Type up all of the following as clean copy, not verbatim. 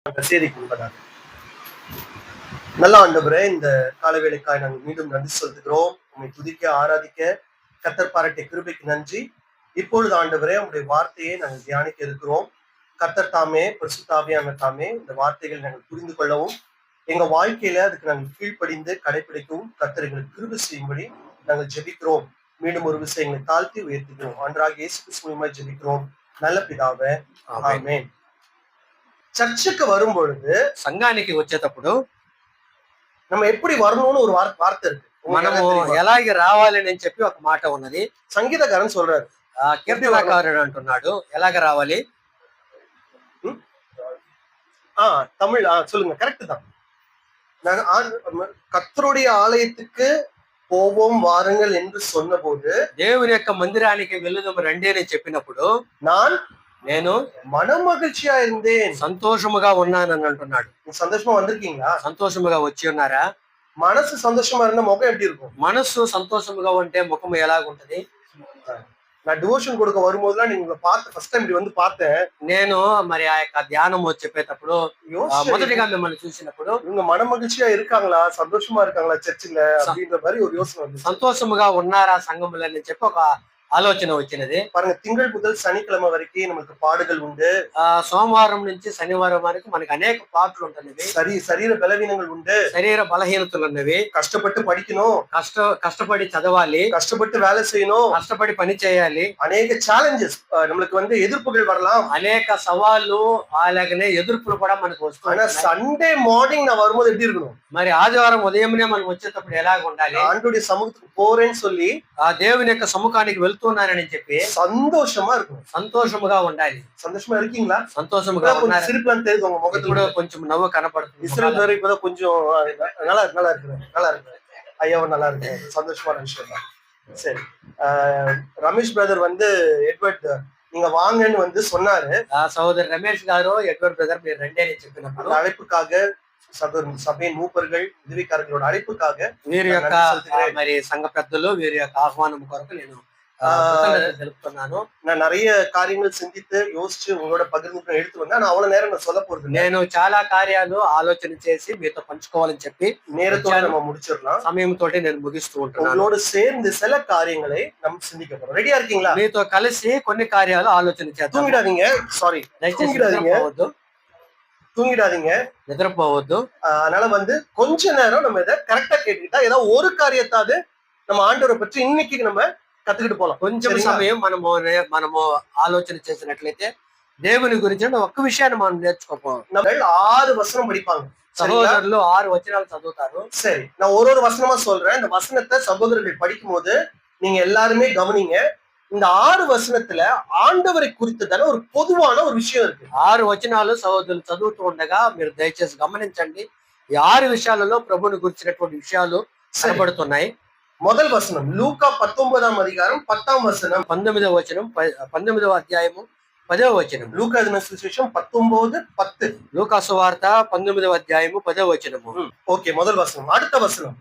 செய்திக்கு உண்பதாக நல்ல ஆண்டவரே, இந்த காலவேளைக்காய் நாங்கள் மீண்டும் நன்றி செலுத்துகிறோம். உண்மை துதிக்க ஆராதிக்க கர்த்தர் பாராட்டிய கிருபைக்கு நன்றி. இப்பொழுது ஆண்டவரே, உங்களுடைய வார்த்தையை நாங்கள் தியானிக்க இருக்கிறோம். கர்த்தர் தாமே, பரிசுத்த ஆவியானவர் தாமே இந்த வார்த்தைகளை நாங்கள் புரிந்து கொள்ளவும், எங்க வாழ்க்கையில அதுக்கு நாங்கள் கீழ்ப்படிந்து கடைபிடிக்கவும் கர்த்தர் எங்களுக்கு கிருபை செய்யும்படி நாங்கள் ஜெபிக்கிறோம். மீண்டும் ஒரு விஷயங்களை தாழ்த்தி உயர்த்துகிறோம். ஆண்டவராகிய இயேசு கிறிஸ்து மூலமா ஜெபிக்கிறோம் நல்ல பிதாவே, ஆமென். చర్చకు వரும் பொழுது సంఘానికి వచ్చేటప్పుడు நம்ம எப்படி வரணும்னு ஒரு வார்த்தை இருக்கு. మనము ఎలాగే రావాలి అని చెప్పి ఒక మాట ఉన్నది. సంగీతకారன் சொல்றாரு, కీర్తనకారుడు అంటున్నాడు ఎలాగ రావాలి. தமிழ் சொல்லுங்க, கரெக்ட் தான். கர்த்தருடைய ஆலயத்துக்கு போவோம் வாருங்கள் என்று சொன்னபோது, దేవుని యొక్క మందిరానికి వెళ్దాము రండి అని చెప్పినప్పుడు నేను మనమகிழ்ச்சியா இருந்தேன், సంతోషముగా ఉన్నానని అంటున్నాడు. సంతోషமா வந்திருக்கீங்களா? సంతోషముగా వచ్చి ఉన్నారా? మనసు సంతోషமா இருந்தா ముఖం எப்படி இருக்கும்? మనసు సంతోషముగా ఉంటే ముఖం ఎలాగుంటది? நான் டிவோஷன் கொடுக்க வரும்போதுலாம் நீங்க பார்த்து ஃபர்ஸ்ட் டைம் இப்படி வந்து பார்த்தேன். నేను మరి ఆ యొక్క ధ్యానం చెప్పేటప్పుడు మొదటిగా మిమ్మల్ని చూసినప్పుడు இவங்க மனமகிழ்ச்சியா இருக்காங்களா, சந்தோஷமா இருக்காங்களா சர்ச்சில் அப்படின்ற மாதிரி ஒரு யோசனை வந்து, సంతోషముగా ఉన్నారా సంఘములో అని చెప్పి ఒక ఆలోచన వచ్చినది. பாருங்க, திங்கள் முதல் சனிக்கிழமை வரைக்கும் நமக்கு பாடுகள் உண்டு. సోమవారం నుంచి శనివారం వరకు మనకి అనేక పాటలు ఉంటున్నవి. శరీర బలహీనங்கள் உண்டு, శరీర బలహీనతలు ఉన్నవి. కష్టపட்டு படிக்கணும், కష్టపడి చదవాలి, కష్టపட்டு வேலை செய்யணும், కష్టపడి పని చేయాలి. అనేక ఛాలెంజెస్ நம்மளுக்கு வந்து எதிர்ப்புகள் வரலாம், అనేక సవాళ్ళు అలాగనే ఎదుర్పులు కూడా మనకు వస్తాయి. ஆனா சண்டே மார்னிங் நான் வரும்போது எப்படி இருக்கணும்? మరి ఆదివారం ఉదయమే మనం వచ్చేటప్పుడు ఎలాగ ఉండాలి? ஆண்டவருடைய சமூகத்துக்கு போறேன்னு சொல்லி ఆ దేవుని యొక్క సముఖానికి వెళ్తున్నారని చెప్పి சந்தோஷமா இருக்கும், సంతోషముగా ఉండాలి. சந்தோஷமா இருக்கீங்களா? సంతోషముగా ఉన్నారు. சிரிப்புலாம் தெரியுது உங்க முகத்துல, కొంచెం నవ్వు కనపడుతుంది. இஸ்ரேல் வேற இப்பதான் கொஞ்சம் நல்லா இருக்கு ஐயாவும் நல்லா இருக்கு, சந்தோஷமான விஷயம் தான். சரி, ரமேஷ் பிரதர் வந்து எட்வர்ட் நீங்க வாங்கன்னு வந்து சொன்னாரு. సోదరు రమేష్ గారు ఎడ్వర్డ్ బ్రదర్ మీరు రండి అని చెప్పినప్పుడు அழைப்புக்காக సభையின் మూపர்கள் ఉదవికారుల అழைపుకాగ వీరి యొక్క మరి సంఘ పెద్దలు వీరి యొక్క ఆహ్వానం కొరకు నేను తెలుపుతున్నాను. நான் நிறைய காரியங்கள் சிந்தித்து யோசிச்சு உங்களோட பகிர்ந்து எடுத்து வந்தேன். ஆனா அவ்வளவு நேரம் நான் சொல்ல போறது, నేను చాలా కార్యాలు ఆలోచన చేసి మీతో పంచుకోవాలని చెప్పి நேரத்தோட நம்ம முடிச்சிடலாம். సమయంతో నేను ముగిస్తూ ఉంటాను. உங்களோட சேர்ந்து சில காரியங்களை நம்ம சிந்திக்க போறோம். ரெடியா இருக்கீங்களா? మీతో కలిసి కొన్ని కార్యాలు ఆలోచన చేద్దాం. தூங்கிடாதீங்க, சாரி, தூங்கிடாதீங்க, నిద్రపోవద్దు. அதனால வந்து கொஞ்ச நேரம் நம்ம இதை கரெக்டா கேட்டுக்கிட்டா ஏதாவது ஒரு காரியத்தாவது நம்ம ஆண்டவரை பற்றி இன்னைக்கு நம்ம கத்துக்கிட்டு போலாம். కొంచెం సమయం మనము ఆలోచన చేసినట్లయితే దేవుని గురించి ఒక్క విషయాన్ని మనం నేర్చుకోపోం. 6 வசனம் படிப்பாங்க సహోదరులు, 6 వచనాలు చదువుతారు. சரி, நான் ஒரு வசனமா சொல்றேன். இந்த வசனத்தை சகோதரர்கள் படிக்கும் போது நீங்க எல்லாருமே கவனிங்க. இந்த 6 వచనத்துல ஆண்டவரை குறித்ததான ஒரு பொதுவான ஒரு விஷயம் இருக்கு. 6 వచనాలు సహోదరులు చదువుతూ ఉండగా మీరు దయచేసి గమనించండి. ఈ 6 విషయాలలో ప్రభువుని గురించినటువంటి విషయాలు కనబడుతున్నాయి. முதல் வசனம் லூக்கா 19ஆம் அதிகாரம் 10ஆம் வசனம், 19వ వచనం, 19వ అధ్యాయము 10వ వచనం. లూకా సువిశేషం 19:10. లూకా సువార్త 19వ అధ్యాయము 10వ వచనము. ఓకే, முதல் வசனம். அடுத்த வசனம்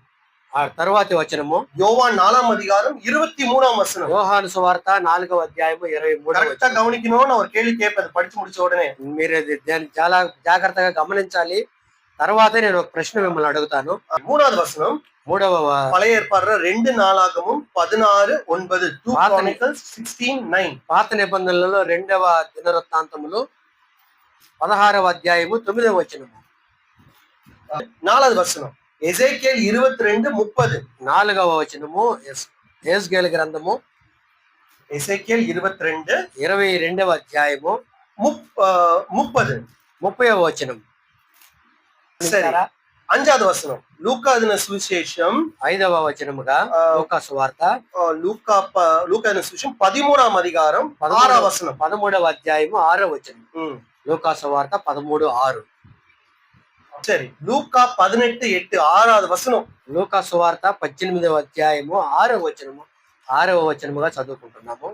తర్వాతి వచనము யோவான் 4ஆம் அதிகாரம் 23ஆம் வசனம். యోహాను సువార్త 4వ అధ్యాయము 23వ వచనం. கவனிக்கணும். நான் ஒரு கேள்வி கேட்பேன், படிச்சு முடிச்ச உடனே మీరు దాన్ని చాలా జాగ్రత్తగా గమనించాలి. తర్వాత నేను ఒక ప్రశ్న మిమ్మల్ని అడుగుతాను. 3வது వசனம், பழைய ஏற்பாடுல 2 நாளாகமும் 16:9, 2 Chronicles 16:9. పాత నిబంధనలలో 2వ దినవృత్తాంతములు 16వ అధ్యాయము 9వ వచనము. 4வது వచనం ఎజేకియేల్ 22:30. 4వ వచనము యెహెజ్కేలు గ్రంథము ఎజేకియేల్ 22వ అధ్యాయము 30వ వచనం. సరే, 5வது వచనం లూకా సువిశేషం 5వ వచనముగా లూకా సువార్త లూకా సువిశేషం 13ఆం அதிகாரம் 6వ వచనం, 13వ అధ్యాయము 6వ వచనం. లూకా సువార్త 13:6. சரி, லூக்கா 18:8, 6வது வசனம். లూకా సువార్త 18వ అధ్యాయము 6వ వచనము, 6వ వచనముగా చదువుకుంటున్నాము.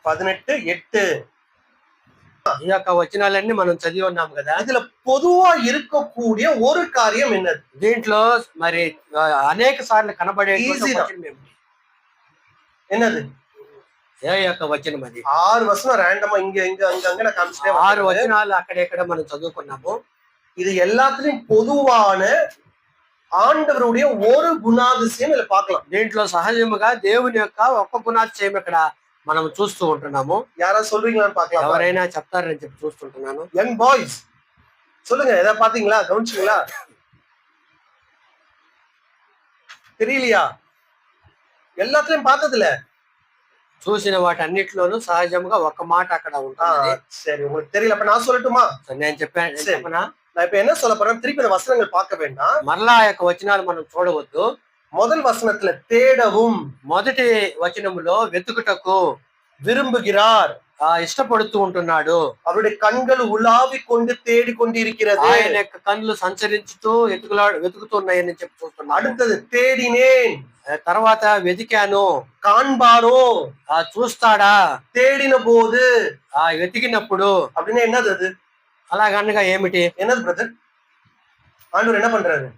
18:8. ఈ యొక్క వచనాలన్నీ మనం చదివి ఉన్నాం కదా. இதுல பொதுவா இருக்கக்கூடிய ஒரு காரியம் என்னது? దీంట్లో మరి అనేక సార్లు కనబడే என்னது? ఏ యొక్క వచనం అది? 6 வசனம் ரேண்டமா இங்க இங்க அங்க அங்க நான் காமிச்சிட்டே 6 வரேன். వచనాలు అక్కడెక్కడ మనం చదువుకున్నాము. இது எல்லாத்துலயும் பொதுவான ஆண்டவருடைய ஒரு குணாதிசயம் இதுல பார்க்கலாம். దీంట్లో సహజముగా దేవుని యొక్క ఒక్క గుణాతిశయం ఇక్కడ మనం చూస్తూ ఉంటున్నాము. யாராவது சொல்றீங்களான்னு பார்க்கலாம். ఎవరైనా చెప్తారని చెప్పి చూస్తుంటున్నాను. யங் பாய்ஸ் சொல்லுங்க, ஏதாவது பாத்தீங்களா, கவனிச்சீங்களா? தெரியலையா? எல்லாத்துலயும் பார்த்ததுல చూసిన వాటన్నిటిలోనూ సహజంగా ఒక్క మాట అక్కడ ఉంటుంది. சரி, உங்களுக்கு தெரியல, அப்ப நான் சொல்லட்டுமா? నేను చెప్పాను, చెప్పనా? நான் இப்ப என்ன சொல்ல போறேன், திருப்பி இந்த வசனங்கள் பார்க்க வேண்டாம். మరలా ఆ యొక్క వచనాలు మనం చూడవద్దు. முதல் வசனத்துல தேடவும், మొదటి వచనములో వెతుకుటకు விரும்புகிறார், ఇష్టపడుతూ ఉంటున్నాడు. அவருடைய கண்கள் உலாவிக் கொண்டு தேடி கொண்டிருக்கிறது. ఆయన యొక్క కన్నులు సంచరించుతూ వెతుకుతున్నాయని చెప్పి చూస్తున్నాడు. அடுத்தது தேடினேன், తర్వాత వెతికాను. காண்பாரோ, చూస్తాడా? தேடின போது, వెతికినప్పుడు. அப்படின்னா என்னது அது? అలాగనగా ఏమిటి? என்னது பிரதர்? ஆண்டவர் என்ன பண்றாரு?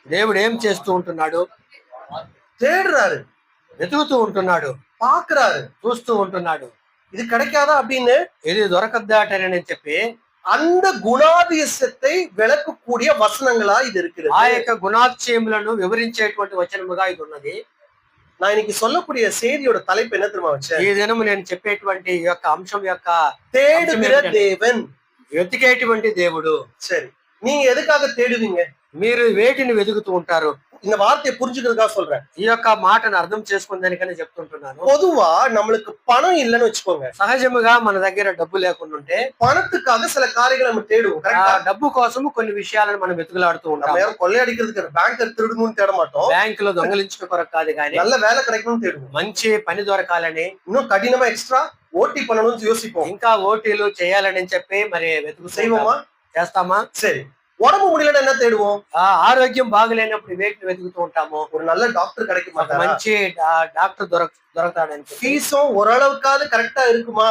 దేవుడు ఏం చేస్తూ ఉంటున్నాడు? தேடுறாரு, వెతుకుతూ ఉంటున్నాడు, பாக்குறாரு, చూస్తూ ఉంటున్నాడు. இது கிடைக்காதா அப்படின்னு, ఇది దొరకద్దాటని చెప్పి அந்த குணாதிசயத்தை விளக்கக்கூடிய வசனங்களா இது இருக்குது. ఆ యొక్క గుణాతిశయములను వివరించేటువంటి వచనముగా ఇది ఉన్నది. நான் இன்னைக்கு சொல்லக்கூடிய செய்தியோட தலைப்பு என்ன தெரியுமா வச்சேன்? ఈ దినము నేను చెప్పేటువంటి ఈ యొక్క అంశం యొక్క தேடுகிற தேவன், వెతికేటువంటి దేవుడు. சரி, நீங்க எதுக்காக தேடுவீங்க? మీరు వేటిని వెతుకుతూ ఉంటారు? இந்த வார்த்தையை புரிஞ்சுக்கிறதுக்காக சொல்றேன். ఈ యొక్క మాటను అర్థం చేసుకుందానికనే చెప్తుంటున్నాను. பொதுவா நம்மளுக்கு பணம் இல்லைன்னு வச்சுக்கோங்க, సహజముగా మన దగ్గర డబ్బు లేకుండా ఉంటే பணத்துக்காக சில காரியங்களை நம்ம தேடுவோம். డబ్బు కోసం కొన్ని విషయాలను మనం వెతుకులాడుతూ ఉంటాం. நம்ம யாரும் கொள்ளையடிக்கிறதுக்கு, பேங்கர் திருடணும்னு தேட மாட்டோம். బ్యాంకులో దొంగలించడం కొరకు కాదు, కానీ நல்ல வேலை கிடைக்கணும்னு தேடுவோம். మంచి పని దొరకాలని, இன்னும் கடினமா எக்ஸ்ட்ரா ஓட்டி பண்ணணும்னு யோசிப்போம். ఇంకా ఓటీలు చేయాలని చెప్పి మరి వెతుకు செய்வோமா? చేస్తామా? சரி, உடம்பு முடியலன்னா என்ன தேடுவோம்? ఆరోగ్యం బాగలేనప్పుడు వేటిని వెతుకుతూ ఉంటాము? ஒரு நல்ல டாக்டர் கிடைக்க மாட்டாரா? మంచి డాక్టర్ దొరకతాడని. ஃபீஸும் ஓரளவுக்காவது கரெக்டா இருக்குமா?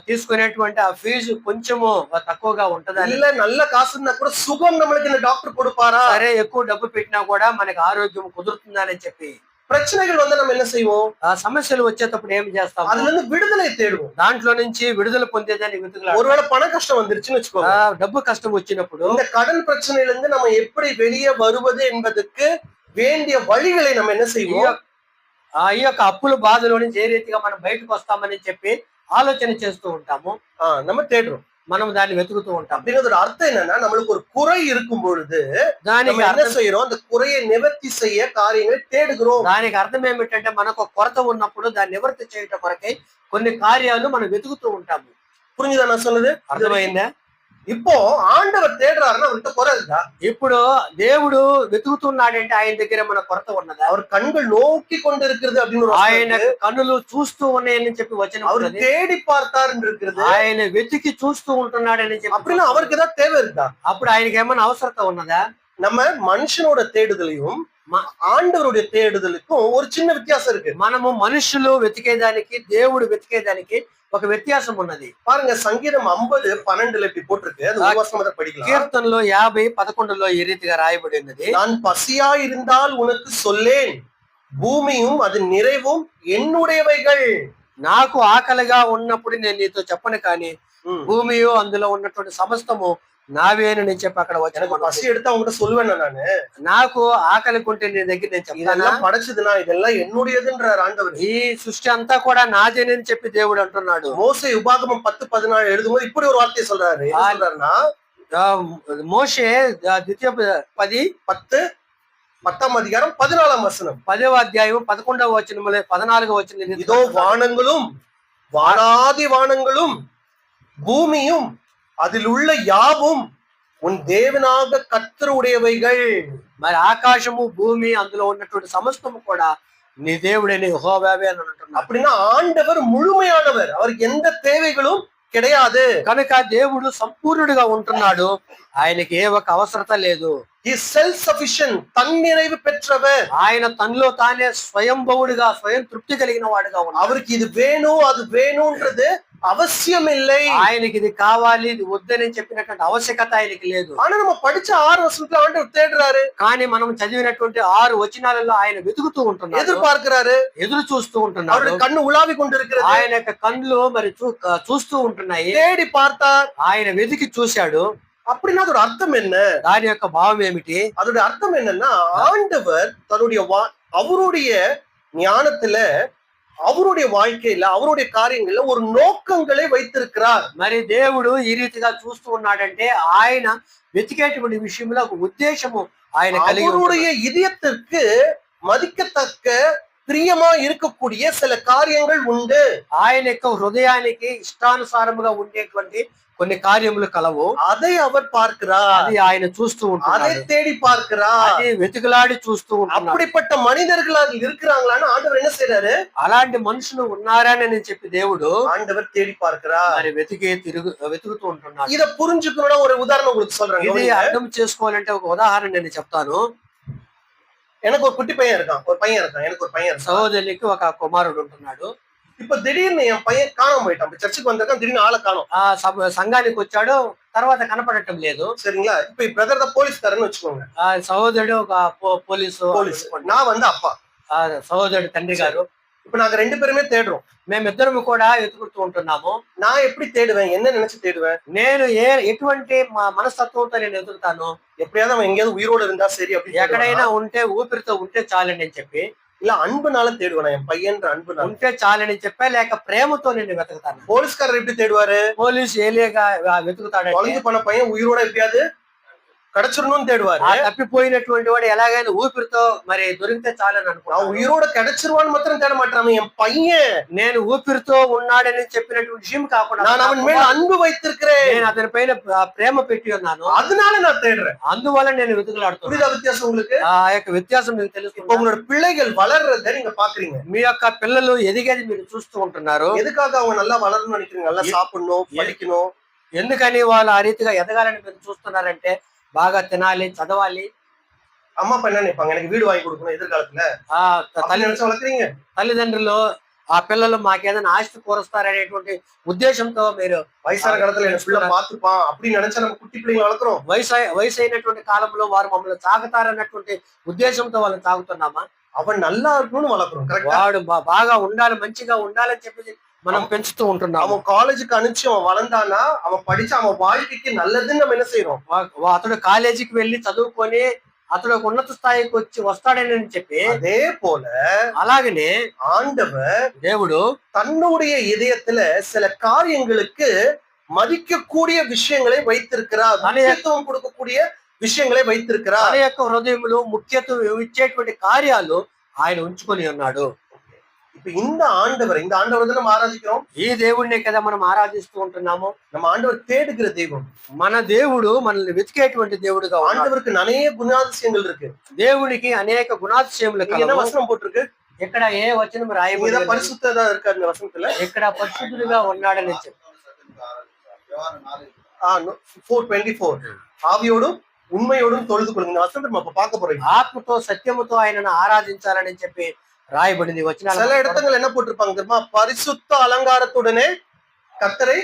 తీసుకునేటువంటి ఆ ఫీజు కొంచెము తక్కువగా ఉంటదా? இல்ல நல்ல காசுன்னா கூட சுகம் நம்மளுக்கு இந்த டாக்டர் கொடுப்பாரா? సరే, ఎక్కువ డబ్బు పెట్టినా కూడా మనకి ఆరోగ్యం కుదురుతుందని చెప్పి பிரச்சனைகள் வந்து நம்ம என்ன செய்வோம்? సమస్యలు వచ్చేటప్పుడు ఏం చేస్తాము? அதுல இருந்து விடுதலை தேடுவோம். దాంట్లో నుంచి విడుదల పొందేదాన్ని వెతుకులాడు. ஒருவேளை பண கஷ்டம் வந்துருச்சுன்னு வச்சுக்கோங்க, డబ్బు కష్టం వచ్చినప్పుడు இந்த கடன் பிரச்சனையில இருந்து நம்ம எப்படி வெளியே வருவது என்பதற்கு வேண்டிய வழிகளை நம்ம என்ன செய்வோம்? ఈ యొక్క అప్పుల బాధలో నుంచి ఏ రీతిగా మనం బయటకు వస్తామని చెప్పి ఆలోచన చేస్తూ ఉంటాము. நம்ம தேடுறோம், మనం దాన్ని వెతుకుతూ ఉంటాం. அப்படிங்கிறது அர்த்தம் என்னன்னா, நம்மளுக்கு ஒரு குறை இருக்கும் பொழுது దానికి என்ன செய்யறோம்? அந்த குறையை நிவர்த்தி செய்ய காரியங்களை தேடுகிறோம். దానికి అర్థం ఏమిటంటే, మనకు కొరత ఉన్నప్పుడు దాన్ని నివృత్తి చేయటం కొరకై కొన్ని కార్యాలు మనం వెతుకుతూ ఉంటాము. புரிஞ்சுதா நான் சொன்னது? అర్థమైందా? இப்போ ఆండவர் தேடுறாருன்னா அவர்கிட்ட குறை இருக்கா? ఇప్పుడు దేవుడు వెతుకుతున్నాడంటే ఆయన దగ్గర మన కొరత ఉన్నదా? அவர் கண்கள் நோக்கி கொண்டு இருக்கிறது அப்படின்னு ఆయన కన్నులు చూస్తూ ఉన్నాయని చెప్పి వచనం அவர் ఉన్నది. தேடி பார்த்தாருன்னு இருக்கிறது. ఆయన వెతికి చూస్తూ ఉంటున్నాడని చెప్పి. அப்படின்னா அவருக்கு ஏதாவது தேவை இருக்கா? అప్పుడు ఆయనకి ఏమైనా అవసరత ఉన్నదా? நம்ம மனுஷனோட தேடுதலையும் ஆண்டவருடைய தேடுதலுக்கும் ஒரு சின்ன வித்தியாசம் இருக்கு. మనము మనుషులు వెతికేదానికి, దేవుడు వెతికేదానికి ఒక వ్యత్యాసం ఉన్నది. பாருங்க, சங்கீதம் 50:12 இப்படி போட்டிருக்கு. அது ஒரு வருஷம் தான் படிக்கலாம். కీర్తనలో 50:11 ఈ రీతిగా రాయబడి ఉన్నది. நான் பசியா இருந்தால் உனக்கு சொல்லேன், பூமியும் அது நிறைவும் என்னுடையவைகள். నాకు ఆకలిగా ఉన్నప్పుడు నేను నీతో చెప్పను, కానీ భూమియో అందులో ఉన్నటువంటి సమస్తము నావేనని చెప్పి అక్కడ எனக்கு பசி எடுத்தா உங்ககிட்ட சொல்லுவேன் நானு. నాకు ఆకలి కొంటే నీ దగ్గర నేను చెప్తాను, இதெல்லாம் படைச்சதுனா இதெல்லாம் என்னுடையதுன்றார் ஆண்டவர். ఈ సృష్టి అంతా కూడా నాదేనని చెప్పి దేవుడు అంటున్నాడు. மோசே உபாகமம் 10:14 எழுதும்போது இப்படி ஒரு வார்த்தையை சொல்றாரு. என்ன சொல்றாருன்னா, మోషే ద్వితీయ 10:10 அதிகாரம் 14 வசனம், 10వ అధ్యాయం 11వ వచనములో 14వ వచనం, இதோ வானங்களும் வானாதி வானங்களும் பூமியும் அதில் உள்ள யாவும் உன் தேவனாக கர்த்தருடையவைகள். మరి ఆకాశము భూమి అందులో ఉన్నటువంటి సమస్తము కూడా నీ దేవుడైన యెహోవావే అని అంటున్నాడు. அப்படின்னா ஆண்டவர் முழுமையானவர், அவருக்கு எந்த தேவைகளும் கிடையாது. కనుక దేవుడు సంపూర్ణుడిగా ఉంటున్నాడు, ఆయనకి ఏ ఒక అవసరత లేదు. He is self-sufficient, தன்னிறைவு பெற்றவர். ఆయన తనలో తానే స్వయంభవుడిగా, స్వయం తృప్తి కలిగిన వాడుగా ఉన్నాడు. அவருக்கு இது வேணும் அது வேணும்ன்றது அவசியம் இல்லை. ఆయనకి ఇది కావాలి ఇది వద్దని చెప్పినటువంటి ఆవశ్యకత ఆయనకి లేదు. ஆனா நம்ம படிச்ச 6 வசனத்துல ஆண்டவர் தேடுறாரு, కానీ మనం చదివినటువంటి 6 వచనాలలో ఆయన వెతుకుతూ ఉంటున్నాడు, எதிர்பார்க்கிறாரு, ఎదురు చూస్తూ ఉంటున్నాడు. அவருடைய கண்ணு உலாவி கொண்டிருக்கிறது. ఆయన యొక్క కళ్ళు మరి చూస్తూ ఉంటున్నాయి. தேடி பார்த்தார், ఆయన వెతికి చూశాడు. அப்படின்னா அதோட அர்த்தம் என்ன? దాని యొక్క భావం ఏమిటి? அதோட அர்த்தம் என்னன்னா, ஆண்டவர் தன்னுடைய அவருடைய ஞானத்துல, அவருடைய வாழ்க்கையில, அவருடைய காரியங்கள்ல ஒரு நோக்கங்களை வைத்திருக்கிறார். మరి దేవుడు ఈ రీతిగా చూస్తూ ఉన్నాడంటే ఆయన వెతికేటువంటి విషయంలో ఒక ఉద్దేశము ఆయన కలిగి அவருடைய இதயத்திற்கு மதிக்கத்தக்க பிரியமா இருக்கக்கூடிய சில காரியங்கள் உண்டு. ఆయన యొక్క హృదయానికి ఇష్టానుసారముగా ఉండేటువంటి కొన్ని కార్యములు కలవు. அதை அவர் பார்க்கிறார், అది ఆయన చూస్తూ அதை ఉంటున్నాడు, தேடி பார்க்கிறார். అది వెతుకులాడి చూస్తూ ఉంటున్నాడు. அப்படிப்பட்ட மனிதர்கள் அதில் இருக்கிறாங்களான்னு ஆண்டவர் என்ன செய்யறாரு? అలాంటి మనుషులు ఉన్నారని చెప్పి దేవుడు ஆண்டவர் தேடி பார்க்கிறார். మరి వెతుకుతూ ఉంటున్నాడు. இத புரிஞ்சுக்கணும்னா ஒரு உதாரணம் உங்களுக்கு சொல்றேன். ఇది అర్థం చేసుకోవాలంటే ఒక ఉదాహరణ నేను చెప్తాను. எனக்கு ஒரு குட்டி பையன் இருக்கான், எனக்கு ஒரு பையன் இருக்கான். సహోదరునికి ఒక కుమారుడు ఉంటున్నాడు. இப்ப திடீர்னு என் பையன் காணாம போயிட்டான். சர்ச்சுக்கு வந்திருக்கான், திடீர்னு ஆளை காணோம். సంఘానికి వచ్చాడు, తర్వాత కనపడటం లేదు. சரிங்களா? இப்ப பிரதர் தான் போலீஸ்காரன்னு வச்சுக்கோங்க. సహోదరుడు ఒక పోలీసు, நான் வந்து அப்பா, సహోదరుడు తండ్రి గారు. இப்ப நாங்க 2 பேருமே தேடுறோம். మేమిద్దరము కూడా వెతుకుతూ ఉంటున్నాము. நான் எப்படி தேடுவேன்? என்ன நினைச்சு தேடுவேன்? నేను ఎటువంటి మనస్తత్వంతో నేను వెతుకుతాను? எப்படியாவது அவன் எங்கேயாவது உயிரோடு இருந்தா சரி, அப்படி ఎక్కడైనా ఉంటే ఊపిరితో ఉంటే చాలని అని చెప్పి, இல்ல அன்புனால தேடுவேன். என் பையன்ற அன்புனால ఉంటే చాలని చెప్పా, లేక ప్రేమతో నేను వెతుకుతాను. போலீஸ்காரர் எப்படி தேடுவாரு? పోలీసు ఏలియగా వెతుకుతాడు. தொலைஞ்சு போன பையன் உயிரோட எப்படியாவது கிடைச்சிடணும்னு தேடுவாரு. తప్పిపోయినటువంటి వాడు ఎలాగైనా ఊపిరితో మరి దొరికితే చాలని అనుకున్నాను. உயிரோட கிடைச்சிருவான்னு மாத்திரம் தேட மாட்டான். என் பையன் నేను ఊపిరితో ఉన్నాడని చెప్పినటువంటి విషయం కాకుండా நான் அவன் மேல அன்பு வைத்திருக்கிறேன், నేను అతని పైన ప్రేమ పెట్టి ఉన్నాను, அதனால நான் தேடுறேன். అందువల్ల నేను వెతుకులాడుతున్నాను. புரியுதா வித்தியாசம் உங்களுக்கு? ఆ యొక్క వ్యత్యాసం మీకు తెలుస్తుంది. உங்களோட பிள்ளைகள் வளர்றதை நீங்க பாக்குறீங்க. మీ యొక్క పిల్లలు ఎదిగేది మీరు చూస్తూ ఉంటున్నారు. எதுக்காக அவங்க நல்லா வளரணும்னு நினைக்கிறீங்க? நல்லா சாப்பிடணும், படிக்கணும். ఎందుకని వాళ్ళు ఆ రీతిగా ఎదగాలని మీరు చూస్తున్నారంటే, బాగా తినాలి, చదవాలి. அம்மா அப்பா என்ன நினைப்பாங்க? எனக்கு வீடு வாங்கி கொடுக்கணும் எதிர்காலத்துல. நினைச்சு வளர்க்குறீங்க. తల్లిదండ్రులు ఆ పిల్లలు మాకేదైనా ఆస్తి కూరస్తారనేటువంటి ఉద్దేశంతో మీరు வயசான காலத்துல என்ன பிள்ளை பாத்துப்பான் அப்படின்னு நினைச்சா நம்ம குட்டி பிள்ளைங்க வளர்க்குறோம். వయసు అయినటువంటి కాలంలో వారు మమ్మల్ని తాగుతారన్నటువంటి ఉద్దేశంతో వాళ్ళని తాగుతున్నామా? அவன் நல்லா இருக்கணும்னு வளர்க்குறோம். వాడు బాగా ఉండాలి, మంచిగా ఉండాలని చెప్పి మనం పెంచుతూ ఉంటున్నాం. அவன் காலேஜுக்கு அனுப்பிச்சு அவன் வளர்ந்தானா, அவன் படிச்சு அவன் வாழ்க்கைக்கு நல்லதுன்னு நம்ம என்ன செய்யறோம்? అతడు కాలేజీకి వెళ్ళి చదువుకొని అతడు ఒక ఉన్నత స్థాయికి వస్తాడని చెప్పి, அதே போல అలాగనే ஆண்டவர் దేవుడు தன்னுடைய இதயத்துல சில காரியங்களுக்கு மதிக்கக்கூடிய விஷயங்களை வைத்திருக்கிறார், முக்கியத்துவம் கொடுக்கக்கூடிய விஷயங்களை வைத்திருக்கிறார். తన యొక్క హృదయంలో ముఖ్యత్వం ఇచ్చేటువంటి కార్యాలు ఆయన ఉంచుకొని ఉన్నాడు. இப்ப இந்த ஆண்டவர் தான் நம்ம ஆராதிக்கிறோம். ఈ దేవుడినే కదా మనం ఆరాధిస్తూ ఉంటున్నాము. நம்ம ஆண்டவர் தேடுகிற தெய்வம். మన దేవుడు మనల్ని వెతికేటువంటి దేవుడుగా ఉన్నాడు. ஆண்டவருக்கு நிறைய குணாதிசயங்கள் இருக்கு. దేవునికి అనేక గుణాతిశయములు என்ன కలవు. வசனம் போட்டிருக்கு? ఎక్కడ ఏ వచనం రాయబడింది? பரிசுத்ததா இருக்கு அந்த வசனத்துல. ఎక్కడ పరిశుద్ధుడిగా ఉన్నాడని చెప్పి 4:24 ஆவியோடும் உண்மையோடும் தொழுது கொள்ளுங்க. இந்த வசனத்தை நம்ம பார்க்க போறோம். ఆత్మతో సత్యముతో ఆయనను ఆరాధించాలని చెప్పి రాయబడింది వచనాలు. சில இடத்துல என்ன போட்டிருப்பாங்க தெரியுமா? பரிசுத்த அலங்காரத்துடனே கர்த்தரை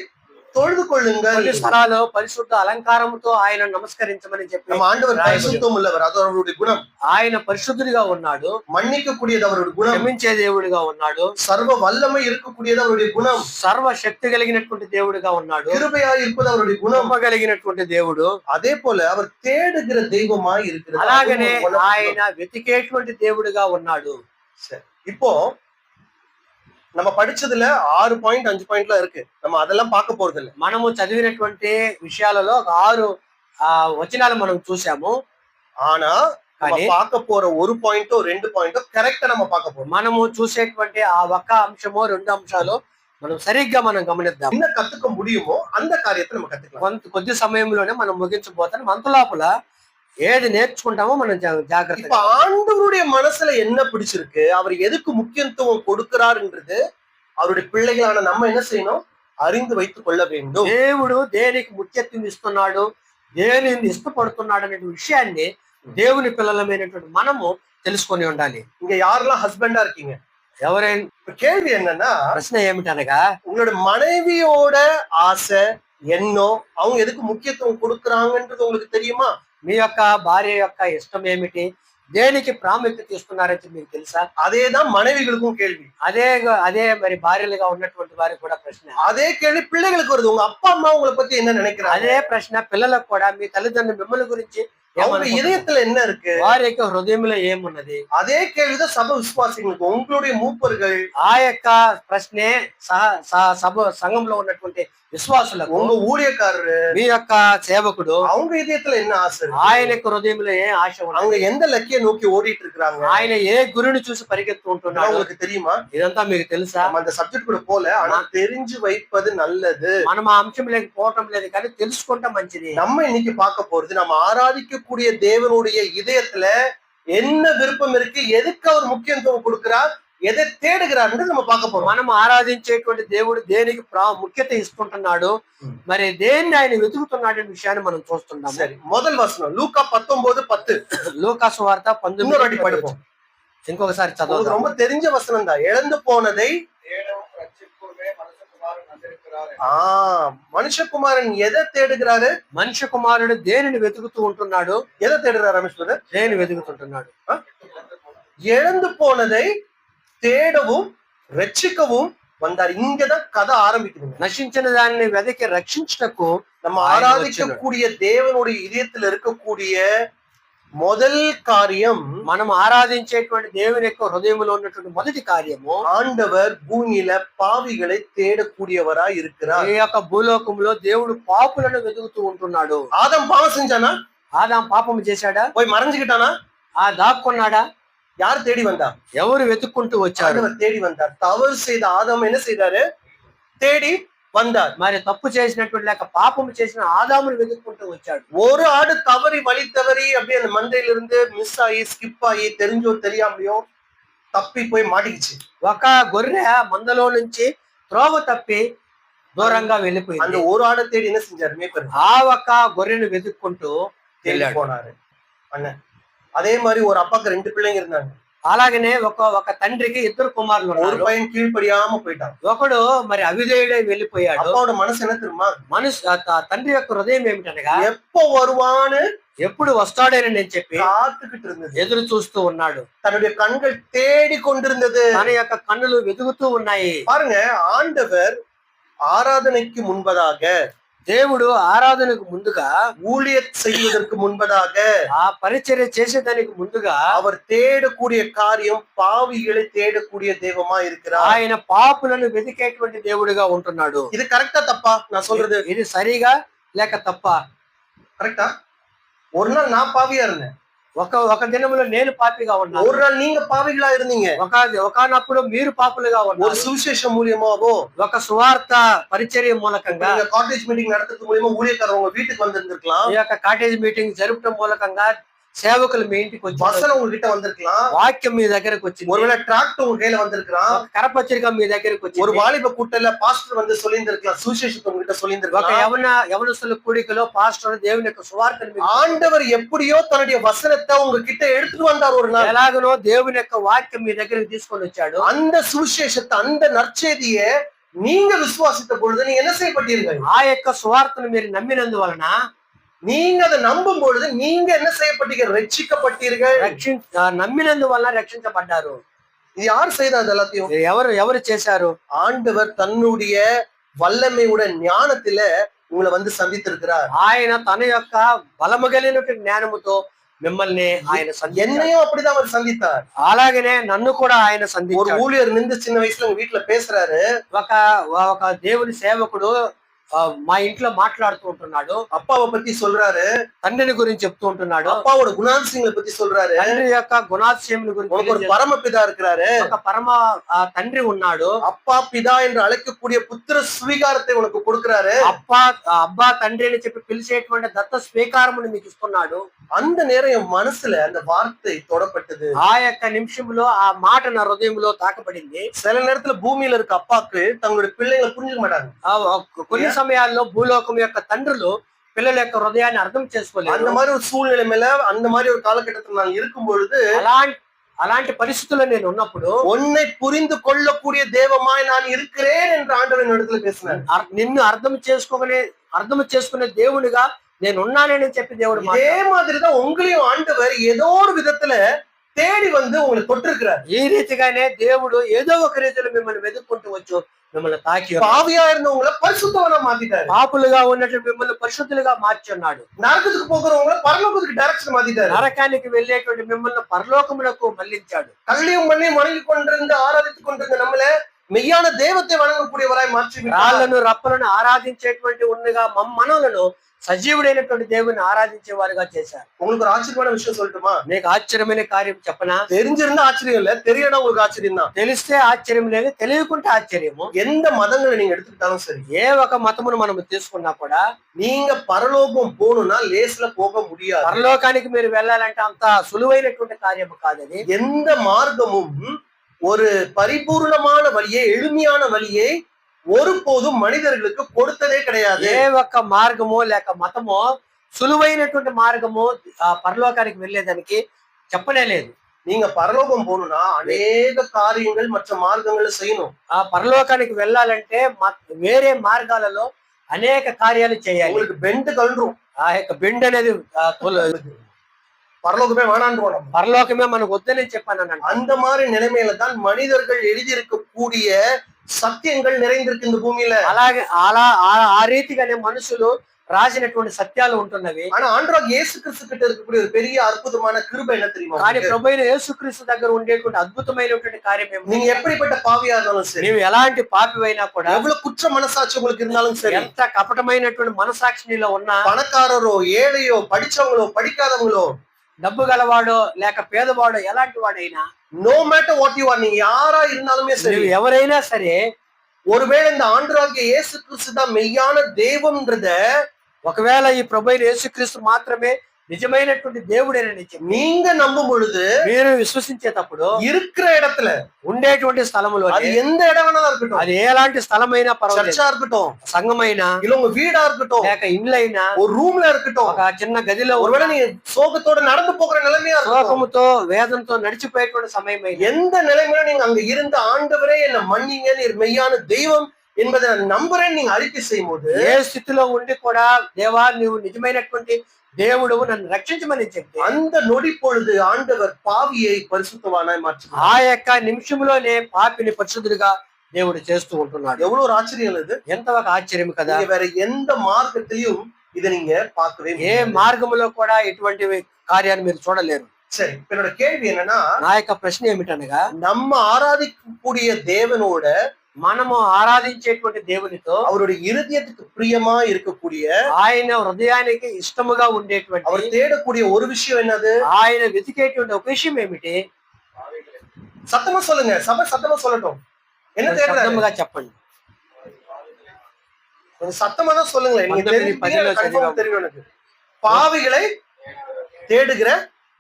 தொழுது கொள்ளுங்கள். కొన్ని స్థలాల్లో పరిశుద్ధ అలంకారముతో ఆయన నమస్కరించమని చెప్పి, நம்ம ஆண்டவர் பரிசுத்தம் உள்ளவர், அது அவருடைய குணம். ఆయన పరిశుద్ధుడిగా ఉన్నాడు, மன்னிக்க கூடியது அவருடைய குணம். క్షమించే దేవుడిగా ఉన్నాడు, சர்வ வல்லமை இருக்கக்கூடியது அவருடைய குணம். సర్వ శక్తి కలిగినటువంటి దేవుడిగా ఉన్నాడు, கிருபையாய் இருப்பது அவருடைய குணம். కలిగినటువంటి దేవుడు. அதே போல அவர் தேடுகிற தெய்வமாய் இருக்கிறது. అలాగనే ఆయన వెతికేటువంటి దేవుడిగా ఉన్నాడు. இப்போ நம்ம படிச்சதுல 6 பாயிண்ட் 5 பாயிண்ட்லாம் இருக்கு. நம்ம அதெல்லாம் பார்க்க போறது இல்ல. మనము చదివినటువంటి విషయాలలో 6 వచనాలు మనం చూసాము. ஆனா நம்ம பார்க்க போற ஒரு பாயிண்டோ 2 பாயிண்டோ கரெக்ட்டா நம்ம பார்க்க போறோம். మనము చూసేటువంటి ఆ ఒక్క అంశమో 2 అంశాలు మనం సరిగ్గా మనం గమనిద్దాం. என்ன கத்துக்க முடியுமோ அந்த காரியத்தை நம்ம கத்துக்கலாம். కొద్ది సమయంలోనే మనం ముగించబోతాం. అంత లోపల ఏది నేర్చుకుంటామో మనం జాగ్రత్త. இப்ப ஆண்டவருடைய மனசுல என்ன பிடிச்சிருக்கு, அவர் எதுக்கு முக்கியத்துவம் கொடுக்கிறார்ன்றது அவருடைய பிள்ளைகளான நம்ம என்ன செய்யணும்? அறிந்து வைத்துக் கொள்ள வேண்டும். దేవుడు దేనికి ముఖ్యత్వం ఇస్తున్నాడు, దేనిని ఇష్టపడుతున్నాడు అనే విషయాన్ని దేవుని పిల్లలమైనటువంటి మనము తెలుసుకొని ఉండాలి. இங்க யாரெல்லாம் ஹஸ்பண்டா இருக்கீங்க, ఎవరైనా இப்ப கேள்வி என்னன்னா, ప్రశ్న ఏమిటనగా, உங்களோட மனைவியோட ஆசை எண்ணம் அவங்க எதுக்கு முக்கியத்துவம் கொடுக்கறாங்கன்றது உங்களுக்கு தெரியுமா? మీ యొక్క భార్య యొక్క ఇష్టం ఏమిటి, దేనికి ప్రాముఖ్యత ఇస్తున్నారని మీకు తెలుసా? அதேதான் மனைவிகளுக்கும் கேள்வி. అదే అదే మరి భార్యలుగా ఉన్నటువంటి వారికి కూడా ప్రశ్న. அதே கேள்வி பிள்ளைகளுக்கு வருது. உங்க அப்பா அம்மா உங்களை பத்தி என்ன நினைக்கிறாங்க? అదే ప్రశ్న పిల్లలకు కూడా, మీ తల్లిదండ్రులు మిమ్మల్ని గురించి அவங்க இதயத்துல என்ன இருக்கு? వారి యొక్క హృదయంలో ఏమున్నది? அதே கேள்விதான் சபை விசுவாசிகளுக்கு, உங்களுடைய மூப்பர்கள், ఆ యొక్క ప్రశ్నే సభ సంఘంలో ఉన్నటువంటి విశ్వాసులకు, உங்க ஊழியக்காரரு, మీ యొక్క సేవకుడు, அவங்க இதயத்துல என்ன ஆசை இருக்கு? ఆయన యొక్క హృదయంలో ఏ ఆశ ఉన్నది? அவங்க எந்த లక్ష్య నోக்கி ఓడిட்டு இருக்காங்க? ఆయన ఏ గురిని చూసి పరిగెత్తు ఉంటున్నాడు? உங்களுக்கு தெரியுமா? ఇదంతా మీకు తెలుసా? நம்ம அந்த சப்ஜெக்ட் கூட போல, ஆனா தெரிஞ்சு வைப்பது நல்லது. మనం ఆ అంశం లేక పోవటం లేదు, కానీ తెలుసుకుంటే మంచిది. நம்ம இன்னைக்கு பார்க்க போறது, நம்ம ஆராதிக்கக்கூடிய தேவனுடைய இதயத்துல என்ன விருப்பம் இருக்கு, எதுக்கு அவர் முக்கியத்துவம் கொடுக்கிறார், எதை தேடுகிறார் நம்ம பார்க்க போறோம். మనం ఆరాధించేటువంటి దేవుడు దేనికి ముఖ్యత ఇస్తుంటున్నాడు, మరి దేన్ని ఆయన వెతుకుతున్నాడు అనే విషయాన్ని మనం చూస్తున్నాం. సరే, మొదటి వచనం లూకా 19:10. లూకా సువార్త 19 ఇంకొకసారి చదువు. ரொம்ப தெரிஞ்ச வசனம் தான். இழந்து போனதை மனுஷகுமாரன் எதை தேடுகிறாரு? మనిషి కుమారుడు దేనిని వెతుకుతూ ఉంటున్నాడు? எதை தேடுகிறார் ரமேஷ் பிரதர்? దేని వెతుకుతుంటున్నాడు? இழந்து போனதை தேடவும் ரட்சிக்கவும் வந்தார். இங்கதான் கதை ஆரம்பிக்குது. నశించిన దానిని వెతికి రక్షించటకు நம்ம ஆராதிக்கக்கூடிய தேவனுடைய இதயத்தில் இருக்கக்கூடிய முதல் காரியம், మనం ఆరాధించేటువంటి దేవుని యొక్క హృదయంలో ఉన్నటువంటి మొదటి కార్యము, ஆண்டவர் பூமியில பாவிகளை தேடக்கூடியவரா இருக்கிறார். ఈ యొక్క భూలోకంలో దేవుడు పాపులను వెతుకుతూ ఉంటున్నాడు. ஆதாம் பாவம் செஞ்சானா? ఆదాం పాపం చేశాడా? போய் மறைஞ்சுக்கிட்டானா? దాక్కున్నాడా? யார் தேடி வந்தா? ఎవరు వెతుక్కుంటూ వచ్చాడు? ஆண்டவர் தேடி வந்தார். தவறு செய்த ஆதாம் என்ன செய்தாரு? தேடி வந்தார். మరి తప్పు చేసినటువంటి లేక పాపం చేసిన ఆదామును వెతుక్కుంటూ వచ్చాడు. ஒரு ஆடு தவறி வழி தவறி அப்படியே அந்த மந்தையில இருந்து மிஸ் ஆகி ஸ்கிப் ஆகி தெரிஞ்சோ தெரியாமலையோ தப்பி போய் மாட்டிக்கிச்சு. ఒక గొర్రె మందలో నుంచి త్రోవ తప్పి దూరంగా వెళ్ళిపోయింది. அந்த ஒரு ஆடை தேடி என்ன செஞ்சாரு? மேய்ப்பர் ఆ ఒక్క గొర్రెను వెతుక్కుంటూ వెళ్ళాడు, போனாரு அண்ணன். அதே மாதிரி ஒரு அப்பாக்கு 2 பிள்ளைங்க இருந்தாங்க. అలాగనే ఒక తండ్రికి 2 కుమారులు ஒரு ఉన్నారు. பையன் கீழ்ப்படியாம போயிட்டான். ఒకడు మరి అవిధేయుడై వెళ్ళిపోయాడు. அப்பாவோட மனசு என்ன தெரியுமா? తండ్రి యొక్క హృదయం ఏమిటనగా, எப்ப வருவான்னு ఎప్పుడు వస్తాడేనని చెప్పి காத்துக்கிட்டு இருந்தது. ఎదురు చూస్తూ ఉన్నాడు. தன்னுடைய கண்கள் தேடி கொண்டிருந்தது. తన యొక్క కన్నులు వెతుకుతూ ఉన్నాయి. பாருங்க, ஆண்டவர் ஆராதனைக்கு முன்பதாக, దేవుడు ఆరాధనకు ముందుగా, ஊழிய செய்வதற்கு முன்பதாக, ఆ పరిచర్య చేసేదానికి ముందుగా அவர் தேடக்கூடிய காரியம் பாவிகளை தேடக்கூடிய தெய்வமா இருக்கிறார். ఆయన పాపులను వెతికేటువంటి దేవుడిగా ఉంటున్నాడు. இது கரெக்டா தப்பா நான் சொல்றது? ఇది సరిగా లేక తప్ప? கரெக்டா? ஒரு நாள் நான் பாவியா இருந்தேன், ఒక దినములో నేను పాపిగా ఉన్నాను, ஒரு நாள் நீங்க பாவிகளா இருந்தீங்க. ఒకనప్పుడు మీరు పాపులుగా ஒரு ఉన్నారు. சுவிசேஷம் மூலியமாவோ, ఒక సువార్త పరిచర్య మూలకంగా, நீங்க காட்டேஜ் மீட்டிங் நடத்துறது மூலியமா ஊழியக்காரர் உங்க வீட்டுக்கு வந்திருந்திருக்கலாம். ఈ యొక్క కాటేజ్ మీటింగ్ జరపడం మూలకంగా సేవకులు మీ ఇంటికి వచ్చి, வசனம் உங்ககிட்ட வந்திருக்கலாம். వాక్యం మీ దగ్గరకు వచ్చింది, ஒருவேளை டிராக்ட் உங்க கையில வந்திருக்கலாம். ఒక కరపత్రిక మీ దగ్గరకు ஒரு వచ్చింది, வாலிப கூட்டல பாஸ்டர் வந்து சொல்லியிருந்திருக்கலாம், சுவிசேஷத்தை உங்ககிட்ட ఒక சொல்லியிருந்திருக்கலாம். యవనస్తుల కూడికలో పాస్టర్ దేవుని యొక్క సువార్తను మీకు, ஆண்டவர் எப்படியோ தன்னுடைய வசனத்தை உங்ககிட்ட எடுத்துட்டு வந்தார் ஒரு நாள். ఎలాగనో దేవుని యొక్క వాక్యం మీ దగ్గరికి తీసుకొని వచ్చాడు. அந்த சுவிசேஷத்தை, அந்த நற்செய்தியை நீங்க விசுவாசித்த பொழுது நீங்க என்ன செய்யப்பட்டீர்கள்? ఆ యొక్క సువార్తను మీరు నమ్మినందువలన, நீங்க அதை நம்பும் பொழுது நீங்க என்ன செய்யப்பட்டீங்க? ரட்சிக்கப்பட்டீர்கள். నమ్మినందువలన రక్షించబడ్డారు. இது யார் செய்தது? எல்லாத்தையும் ఎవరు చేశారు? ஆண்டவர் தன்னுடைய வல்லமையுடைய ஞானத்தில உங்களை வந்து சந்தித்திருக்கிறார். ఆయన తన యొక్క బలము కలిగినటువంటి జ్ఞానముతో మిమ్మల్ని ఆయన సంధించాడు. என்னையும் அப்படிதான் அவர் சந்தித்தார். అలాగనే నన్ను కూడా ఆయన ஒரு సంధించాడు. ஊழியர் நின்று சின்ன வயசுல உங்க வீட்டுல பேசுறாரு. ఒక దేవుని సేవకుడు మా ఇంట్లో మాట్లాడుతూ ఉంటున్నాడు, அப்பாவை பத்தி சொல்றாரு, తండ్రిని గురించి చెప్తూ ఉంటున్నాడు, அப்பாவோட குணாதிசயங்களை பத்தி சொல்றாரு. తండ్రి యొక్క గుణాతిశయముల உனக்கு ஒரு గురించి, பரமபிதா இருக்கிறாரு, ఒక పరమ తండ్రి ఉన్నాడు, அப்பா பிதா என்று அழைக்கக்கூடிய புத்திர சுவீகாரத்தை உனக்கு கொடுக்கிறாரு. అబ్బా తండ్రి అని చెప్పి పిలిచేటువంటి దత్త స్వీకారమును మీకు ఇస్తున్నాడు. அந்த நேரம் என் மனசுல அந்த வார்த்தை தொடப்பட்டது. ఆ యొక్క నిమిషంలో ఆ మాట నా హృదయంలో తాకబడింది. சில நேரத்துல பூமியில இருக்க அப்பாக்கு தங்களுடைய பிள்ளைங்களை புரிஞ்சுக்க மாட்டாங்க. కొన్ని సమయాల్లో భూలోకం యొక్క తండ్రులు పిల్లల యొక్క హృదయాన్ని అర్థం చేసుకోలేదు. அந்த மாதிரி ஒரு சூழ்நிலை மேல, அந்த மாதிரி ஒரு காலகட்டத்தில் நான் இருக்கும் பொழுது అలాంటి పరిస్థితుల్లో నేను ఉన్నప్పుడు உன்னை புரிந்து கொள்ளக்கூடிய தேவமாய் நான் இருக்கிறேன் என்று ஆண்டவர் இடத்துல பேசினார். నిన్ను అర్థం చేసుకునే దేవునిగా నేను ఉన్నానని చెప్పి దేవుడు இதே மாதிரிதான் உங்களையும் ஆண்டவர் ஏதோ ஒரு விதத்துல தேடி வந்து உங்களை தொட்டிருக்கிறார். ఈ రీతిగానే దేవుడు ఏదో ఒక రీతిలో మిమ్మల్ని వెతుక్కుంటూ వచ్చు, మిమ్మల్ని తాకి பாவியா இருந்தவங்களை பரிசுத்தவனா மாத்திட்டாரு. పాపులుగా ఉన్నట్లు మిమ్మల్ని పరిశుద్ధులుగా మార్చున్నాడు. நரகத்துக்கு போகிறவங்களை பரலோகத்துக்கு டைரக்ஷன் மாத்திட்டாரு. నరకానికి వెళ్ళేటువంటి మిమ్మల్ని పరలోకములకు మళ్లించాడు. கல்லையும் மண்ணையும் வணங்கி கொண்டிருந்து ஆராதித்துக் கொண்டிருந்த நம்மள மெய்யான தெய்வத்தை வணங்கக்கூடியவராய் மாற்றி రాళ్లను రప్పలను ఆరాధించేటువంటి ఉన్నగా మనలను సజీవుడైనటువంటి దేవుని ఆరాధించే వారుగా చేశారు. உங்களுக்கு ஒரு ஆச்சரியமான விஷயம் சொல்லட்டுமா? నీకు ఆశ్చర్యమైన కార్యం చెప్పనా? தெரிஞ்சிருந்தா ஆச்சரியம் இல்ல, தெரியனா உங்களுக்கு ஆச்சரியம் தான். తెలిస్తే ఆశ్చర్యం లేదు, తెలియకుంటే ఆశ్చర్యము. எந்த மதங்களை நீங்க எடுத்துக்கிட்டாலும் சரி, ఏ ఒక మతమును మనం తీసుకున్నా కూడా நீங்க பரலோகம் போகணும்னா லேஸ்ல போக முடியாது. పరలోకానికి మీరు వెళ్ళాలంటే అంత సులువైనటువంటి కార్యము కాదని. எந்த மார்க்கமும் ஒரு பரிபூர்ணமான வழியை, எளிமையான வழியை ஒருபோதும் மனிதர்களுக்கு கொடுத்ததே கிடையாது. ఏ ఒక్క మార్గమో లేక మతమో సులువైనటువంటి మార్గము పరలోకానికి వెళ్ళేదానికి చెప్పనే లేదు. நீங்க பரலோகம் போகணும்னா அநேக காரியங்கள் மற்ற மார்க்கங்களை செய்யணும். ఆ పరలోకానికి వెళ్ళాలంటే వేరే మార్గాలలో అనేక కార్యాలు చేయాలి. உங்களுக்கு பெண்டு கலந்துரும். ఆ యొక్క బెండ్ అనేది பரலோகமே வேணான்னு పరలోకమే మనకు వద్దని చెప్పాను. அந்த மாதிரி நிலைமையில தான் மனிதர்கள் எழுதியிருக்கக்கூடிய సత్యంగా நிறைந்திருக்கு இந்த பூமியில. అలాగే ఆ రీతిగానే మనుషులు రాసినటువంటి సత్యాలు ఉంటున్నవి. ஆனா ஆண்டவர் இயேசு கிறிஸ்து கிட்ட இருக்கக்கூடிய ஒரு பெரிய அற்புதமான கிருபை என்ன தெரியுமா? కానీ ప్రభువైన యేసుక్రీస్తు దగ్గర ఉండేటువంటి అద్భుతమైనటువంటి కార్యం ఏమిటి? நீங்க எப்படிப்பட்ட பாவியா இருந்தாலும் சரி, నీవు ఎలాంటి పాపివైనా కూడా, எவ்வளவு குற்ற மனசாட்சி உங்களுக்கு இருந்தாலும் சரி, ఎంత కపటమైనటువంటి మనసాక్షి నీలో ఉన్నా, பணக்காரரோ ஏழையோ படிச்சவங்களோ படிக்காதவங்களோ, డబ్బు గలవాడో లేక పేదవాడో ఎలాంటి వాడైనా, no matter what you are, நீங்க யாரா இருந்தாலுமே சரி, ఎవరైనా సరే, ஒருவேளை இந்த ஆண்டவராகிய இயேசு கிறிஸ்து தான் மெய்யான தெய்வம்ன்றத, ఒకవేళ ఈ ప్రభువైన యేసుక్రీస్తు మాత్రమే నిజమైనటువంటి దేవుడేనని చెప్పి நீங்க நம்பும் பொழுது, మీరు విశ్వసించేటప్పుడు இருக்கிற இடத்துல ఉండేటువంటి స్థలములో, அது எந்த இடம் வேணாலும் இருக்கட்டும், అది ఎలాంటి స్థలమైనా పర్వాలేదు, சர்ச்சா இருக்கட்டும், సంఘమైనా, இல்ல உங்க வீடா இருக்கட்டும், లేక ఇండ్లైనా, ஒரு ரூம்ல இருக்கட்டும், ఒక చిన్న గదిలో, ஒருவேளை நீங்க சோகத்தோட நடந்து போகிற நிலைமையா இருக்கட்டும், శోకముతో వేదనతో నడిచిపోయేటువంటి సమయమైనా, எந்த நிலைமையில நீங்க அங்க இருந்த ஆண்டவரே என்ன மன்னிங்க, நீர் மெய்யான தெய்வம் என்பதை நான் நம்புறேன் நீங்க அறிக்கை செய்யும் போது, ఏ స్థితిలో ఉండి కూడా దేవా నువ్వు నిజమైనటువంటి దేవుడు నన్ను రక్షించమని చెప్పి, அந்த நொடி பொழுது ஆண்டவர் பாவியை பரிசுத்தவானாய் மாற்றினார். ఆ యొక్క నిమిషంలోనే పాపిని పరిశుద్ధుడిగా దేవుడు చేస్తూ ఉంటున్నాడు. எவ்வளவு ஒரு ஆச்சரியம் இது! ఎంత ఒక ఆశ్చర్యం కదా! நீங்க வேற எந்த மார்க்கத்திலையும் இதை நீங்க பார்க்கவே ఏ முடியாது. మార్గములో కూడా ఇటువంటి కార్యాన్ని మీరు చూడలేరు. சரி, இப்ப என்னோட கேள்வி என்னன்னா, నా యొక్క ప్రశ్న ఏమిటనగా, நம்ம ஆராதிக்கக்கூடிய தேவனோட, మనము ఆరాధించేటువంటి దేవునితో, அவருடைய இருதயத்துக்கு பிரியமா இருக்கக்கூடிய, ఆయన హృదయానికి ఇష్టముగా ఉండేటువంటి, அவர் தேடக்கூடிய ஒரு விஷயம் என்னது? ఆయన వెతికేటువంటి ఒక విషయం ఏమిటి? சத்தமா சொல்லுங்க, சபை சத்தமா சொல்லட்டும். என்ன தேடுறாரு? శబ్దముగా చెప్పండి. கொஞ்சம் சத்தமா தான் சொல்லுங்களேன். நீங்க 19:10 confirm தெரியும் எனக்கு. பாவிகளை தேடுகிற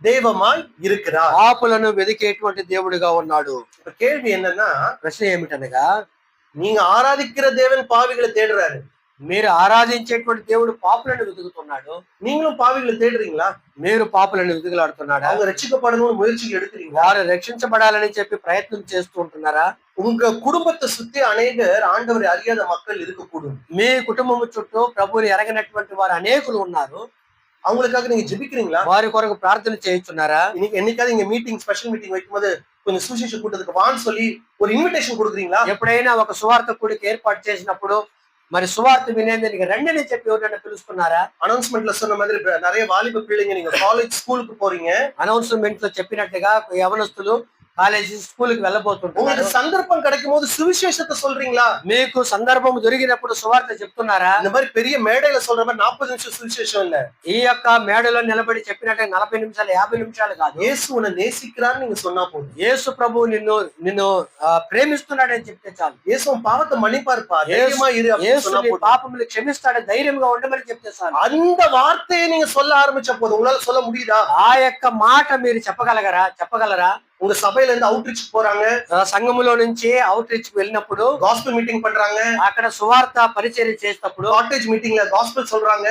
தெய்வமாய் இருக்கிறார். పాపులను వెతికేటువంటి దేవుడిగా ఉన్నాడు. இப்ப கேள்வி என்னன்னா, ప్రశ్న ఏమిటనగా, நீங்க ஆராதிக்கிற தேவன் பாவிகளை தேடுறாரு, మీరు ఆరాధించేటువంటి దేవుడు పాపులను వెతుకుతున్నాడు. நீங்களும் பாவிகளை தேடுறீங்களா? మీరు పాపులను వెతుకులాడుతున్నాడా? அவங்க ரட்சிக்கப்படணும்னு முயற்சிகள் எடுக்கிறீங்களா? వారు రక్షించబడాలని చెప్పి ప్రయత్నం చేస్తూ ఉంటున్నారా? உங்க குடும்பத்தை சுத்தி அநேகர் ஆண்டவரை அறியாத மக்கள் இருக்கக்கூடும். మీ కుటుంబము చుట్టూ ప్రభువుని ఎరగనటువంటి వారు అనేకులు ఉన్నారు. அவங்களுக்காக நீங்க ஜெபிக்கிறீங்களா? వారి కొరకు ప్రార్థన చేయించున్నారా? இன்னைக்கு என்னைக்காவது இங்க மீட்டிங், ஸ்பெஷல் மீட்டிங் வைக்கும்போது கொஞ்சம் சுவிசேஷ கூட்டத்துக்கு வான்னு சொல்லி ஒரு இன்விடேஷன் கொடுக்குறீங்களா? ఎప్పుడైనా ఒక సువార్త కూడిక ఏర్పాటు చేసినప్పుడు మరి సువార్త వినేందుకు రండి అని చెప్పి ఎవరైనా పిలుస్తున్నారా? அனௌன்ஸ்மெண்ட்ல சொன்ன மாதிரி நிறைய வாலிப பிள்ளைங்க நீங்க காலேஜ் ஸ்கூலுக்கு போறீங்க, అనౌన్స్మెంట్ లో చెప్పినట్టుగా యవనస్తులు కాలేజీ స్కూల్కి వెళ్ళబోతుంటారు. உங்களுக்கு சந்தர்ப்பம் கிடைக்கும் போது சுவிசேஷத்தை சொல்றீங்களா? మీకు సందర్భం దొరికినప్పుడు సువార్త చెప్తున్నారా? இந்த மாதிரி பெரிய மேடையில சொல்ற மாதிரி 40 நிமிஷம் சுவிசேஷம் இல்ல. ఈ యొక్క మేడలో నిలబడి చెప్పినట్టు 40 నిమిషాలు 50 నిమిషాలు కాదు. இயேசு உன்னை நேசிக்கிறான்னு நீங்க சொன்னா போதும். యేసు ప్రభు నిన్ను ప్రేమిస్తున్నాడని చెప్తే చాలు. இயேசு உன் பாவத்தை மன்னிப்பார்ப்பா, தைரியமா இரு அப்படின்னு சொன்னா போதும். పాపములు క్షమిస్తాడని ధైర్యంగా ఉండమని చెప్తే చాలు. அந்த வார்த்தையை நீங்க சொல்ல ஆரம்பிச்ச போது உங்களால சொல்ல முடியுதா? ఆ యొక్క మాట మీరు చెప్పగలరా? உங்க சபையில இருந்து அவுட்ரீச் போறாங்க, సంఘములో నుంచి అవుట్ రీచ్ వెళ్ళినప్పుడు காஸ்பல் மீட்டிங் பண்றாங்க, అక్కడ సువార్త పరిచర్య చేసినప్పుడు காட்டேஜ் மீட்டிங்ல காஸ்பல் சொல்றாங்க,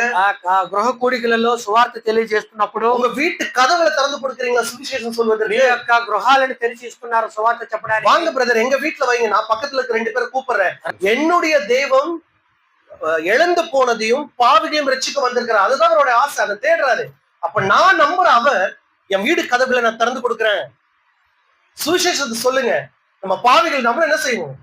ఆ గృహ కూడికలలో సువార్త తెలియజేస్తున్నప్పుడు உங்க வீட்டு கதவுல திறந்து கொடுக்குறீங்களா சுவிசேஷம் మీ சொல்வதற்கு? యొక్క గృహాలను తెరిచి ఇస్తున్నారు సువార్త చెప్పడానికి. வாங்க பிரதர், எங்க வீட்டுல வைங்க, நான் பக்கத்துல இருக்க 2 பேரை கூப்பிடுறேன். என்னுடைய தெய்வம் இழந்து போனதையும் பாவிகளையும் ரட்சிக்க வந்திருக்கிறார். அதுதான் அவருடைய ஆசை, அதை தேடுறாரு. அப்ப நான் நம்புற அவர் என் வீடு கதவுல நான் திறந்து கொடுக்குறேன், சுவிசேஷத்தை சொல்லுங்க. நம்ம பாவிகள் நம்ம என்ன செய்வோம்?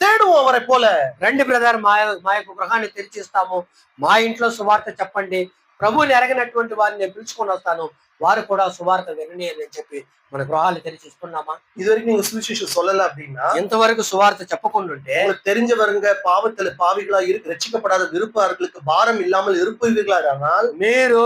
தேடுவோம் அவரை போல. రండి బ్రదర్, మా యొక్క గృహాన్ని తెరిచిస్తాము, మా ఇంట్లో సువార్త చెప్పండి, ప్రభువుని ఎరగినటువంటి వారిని నేను పిలుచుకొని వస్తాను, వారు కూడా సువార్త వినని అని చెప్పి మన గృహాలు తెరిచి ఇస్తున్నామా? இது வரைக்கும் நீங்க சுவிசேஷம் சொல்லல அப்படின்னா, ఎంతవరకు సువార్త చెప్పకుండా ఉంటే உங்களுக்கு தெரிஞ்சவருங்க பாவத்துல பாவிகளா இருக்கு, ரட்சிக்கப்படாத விருப்பார்களுக்கு பாரம் இல்லாமல் இருப்பீர்களானால், మీరు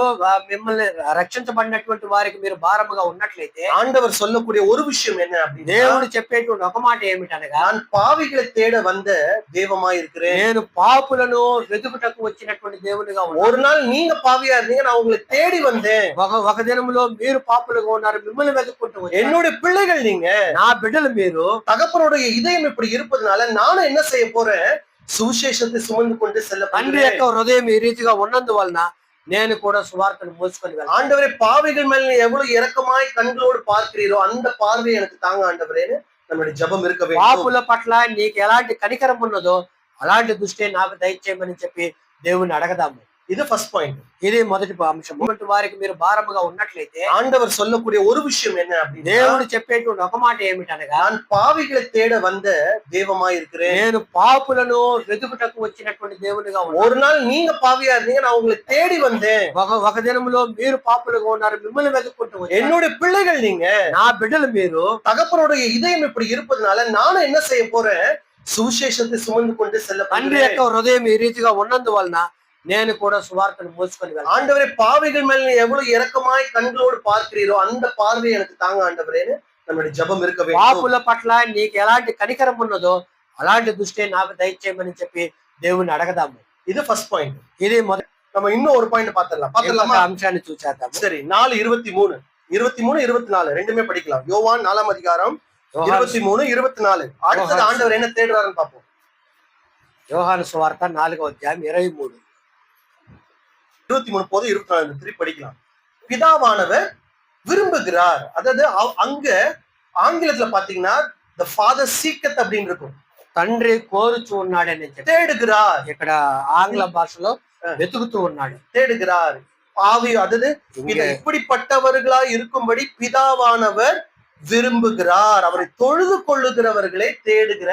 మిమ్మల్ని రక్షించబడినటువంటి వారికి మీరు భారముగా ఉన్నట్లయితే ஆண்டவர் சொல்லக்கூடிய ஒரு விஷயம் என்ன அப்படின்னா, దేవుడు చెప్పేటువంటి ఒక మాట ఏమిటనగా, நான் பாவிகளை தேட வந்த தெய்வமாய் இருக்கிறேன். నేను పాపులను వెతుకుటకు వచ్చినటువంటి దేవునిగా ఉన్నాను. ஒரு நாள் நீங்க பாவியா இருந்தீங்க, நான் உங்களை தேடி வந்தேன். ఒక దినములో మీరు పాపులుగా ఉన్నారు, మిమ్మల్ని వెతుక్కుంటూ వచ్చాను. என்னுடைய பிள்ளைகள் நீங்க, నా బిడ్డలు మీరు. தகப்பனுடைய இதயம் இப்படி இருப்பதனால நானும் என்ன செய்ய போறேன்? சுவிசேஷத்தை சுமந்து கொண்டு செல்ல తండ్రి போகிறேன். యొక్క హృదయం ఈ రీతిగా ఉన్నందువలన నేను కూడా సువార్తను మోసుకొని వెళ్తాను. ஆண்டவரே, பாவிகள் மேல நீ எவ்வளவு இரக்கமாய் கண்களோடு பார்க்கிறீரோ அந்த பார்வை எனக்கு தாங்க ஆண்டவரேன்னு நம்மளுடைய ஜெபம் இருக்க வேண்டும். పాపుల పట్ల నీకు ఎలాంటి కనికరం ఉన్నదో అలాంటి దృష్టి నాకు దయచేయమని చెప్పి దేవుని అడగదాము. இது ஃபர்ஸ்ட் பாயிண்ட். ఇది మొదటి అంశం. వారికి మీరు భారముగా ఉన్నట్లయితే ஆண்டவர் சொல்லக்கூடிய ஒரு விஷயம் என்ன அப்படின்னா, దేవుడు చెప్పేటువంటి ఒక మాట ఏమిటనగా, நான் பாவிகளை தேட வந்த தெய்வமாய் இருக்கிறேன். నేను పాపులను వెతుకుటకు వచ్చినటువంటి దేవునిగా ఉన్నాను. ஒரு நாள் நீங்க பாவியா இருந்தீங்க, நான் உங்களை தேடி வந்தேன். ఒక దినములో మీరు పాపులుగా ఉన్నారు, మిమ్మల్ని వెతుక్కుంటూ వచ్చాను. என்னுடைய பிள்ளைகள் நீங்க, నా బిడ్డలు మీరు. தகப்பனுடைய இதயம் இப்படி இருப்பதனால நானும் என்ன செய்ய போறேன்? சுவிசேஷத்தை சுமந்து கொண்டு செல்ல తండ్రి போகிறேன். యొక్క హృదయం ఈ రీతిగా ఉన్నందువలన నేను కూడా సువార్తను మోసుకొని వెళ్తాను. ஆண்டவரே, பாவிகள் மேல நீ எவ்வளவு இரக்கமாய் கண்களோடு பார்க்கிறீரோ அந்த பார்வை எனக்கு தாங்க ஆண்டவரேன்னு நம்மளுடைய ஜெபம் இருக்க வேண்டும். పాపుల పట్ల నీకు ఎలాంటి కనికరం ఉన్నదో అలాంటి దృష్టి నాకు దయచేయమని చెప్పి దేవుని అడగదాము. இது ஃபர்ஸ்ட் பாயிண்ட். ఇది మొదటి நம்ம இன்னும் ஒரு பாயிண்ட் பாத்துடலாமா? అంశాన్ని చూసేద్దాము. சரி, 4:23, 24 ரெண்டுமே படிக்கலாம். யோவான் 4ஆம் அதிகாரம் 23, 24. அடுத்தது ஆண்டவர் என்ன தேடுறாருன்னு பாப்போம். யோகாను సువార్త 4వ అధ్యాయం 23. 23 போது 24 திருப்பி படிக்கலாம். பிதாவானவர் விரும்புகிறார். அதாவது அங்க ஆங்கிலத்துல பாத்தீங்கன்னா the father seeketh அப்படின்னு இருக்கும். తండ్రి కోరుచూ ఉన్నాడని చెప్పి, தேடுகிறார். ఇక్కడ ఆంగ్ల భాషలో వెతుకుతూ ఉన్నాడు. தேடுகிறார். ஆவி, அதாவது இப்படிப்பட்டவர்களா இருக்கும்படி பிதாவானவர் விரும்புகிறார். அவரை தொழுது கொள்ளுகிறவர்களை தேடுகிற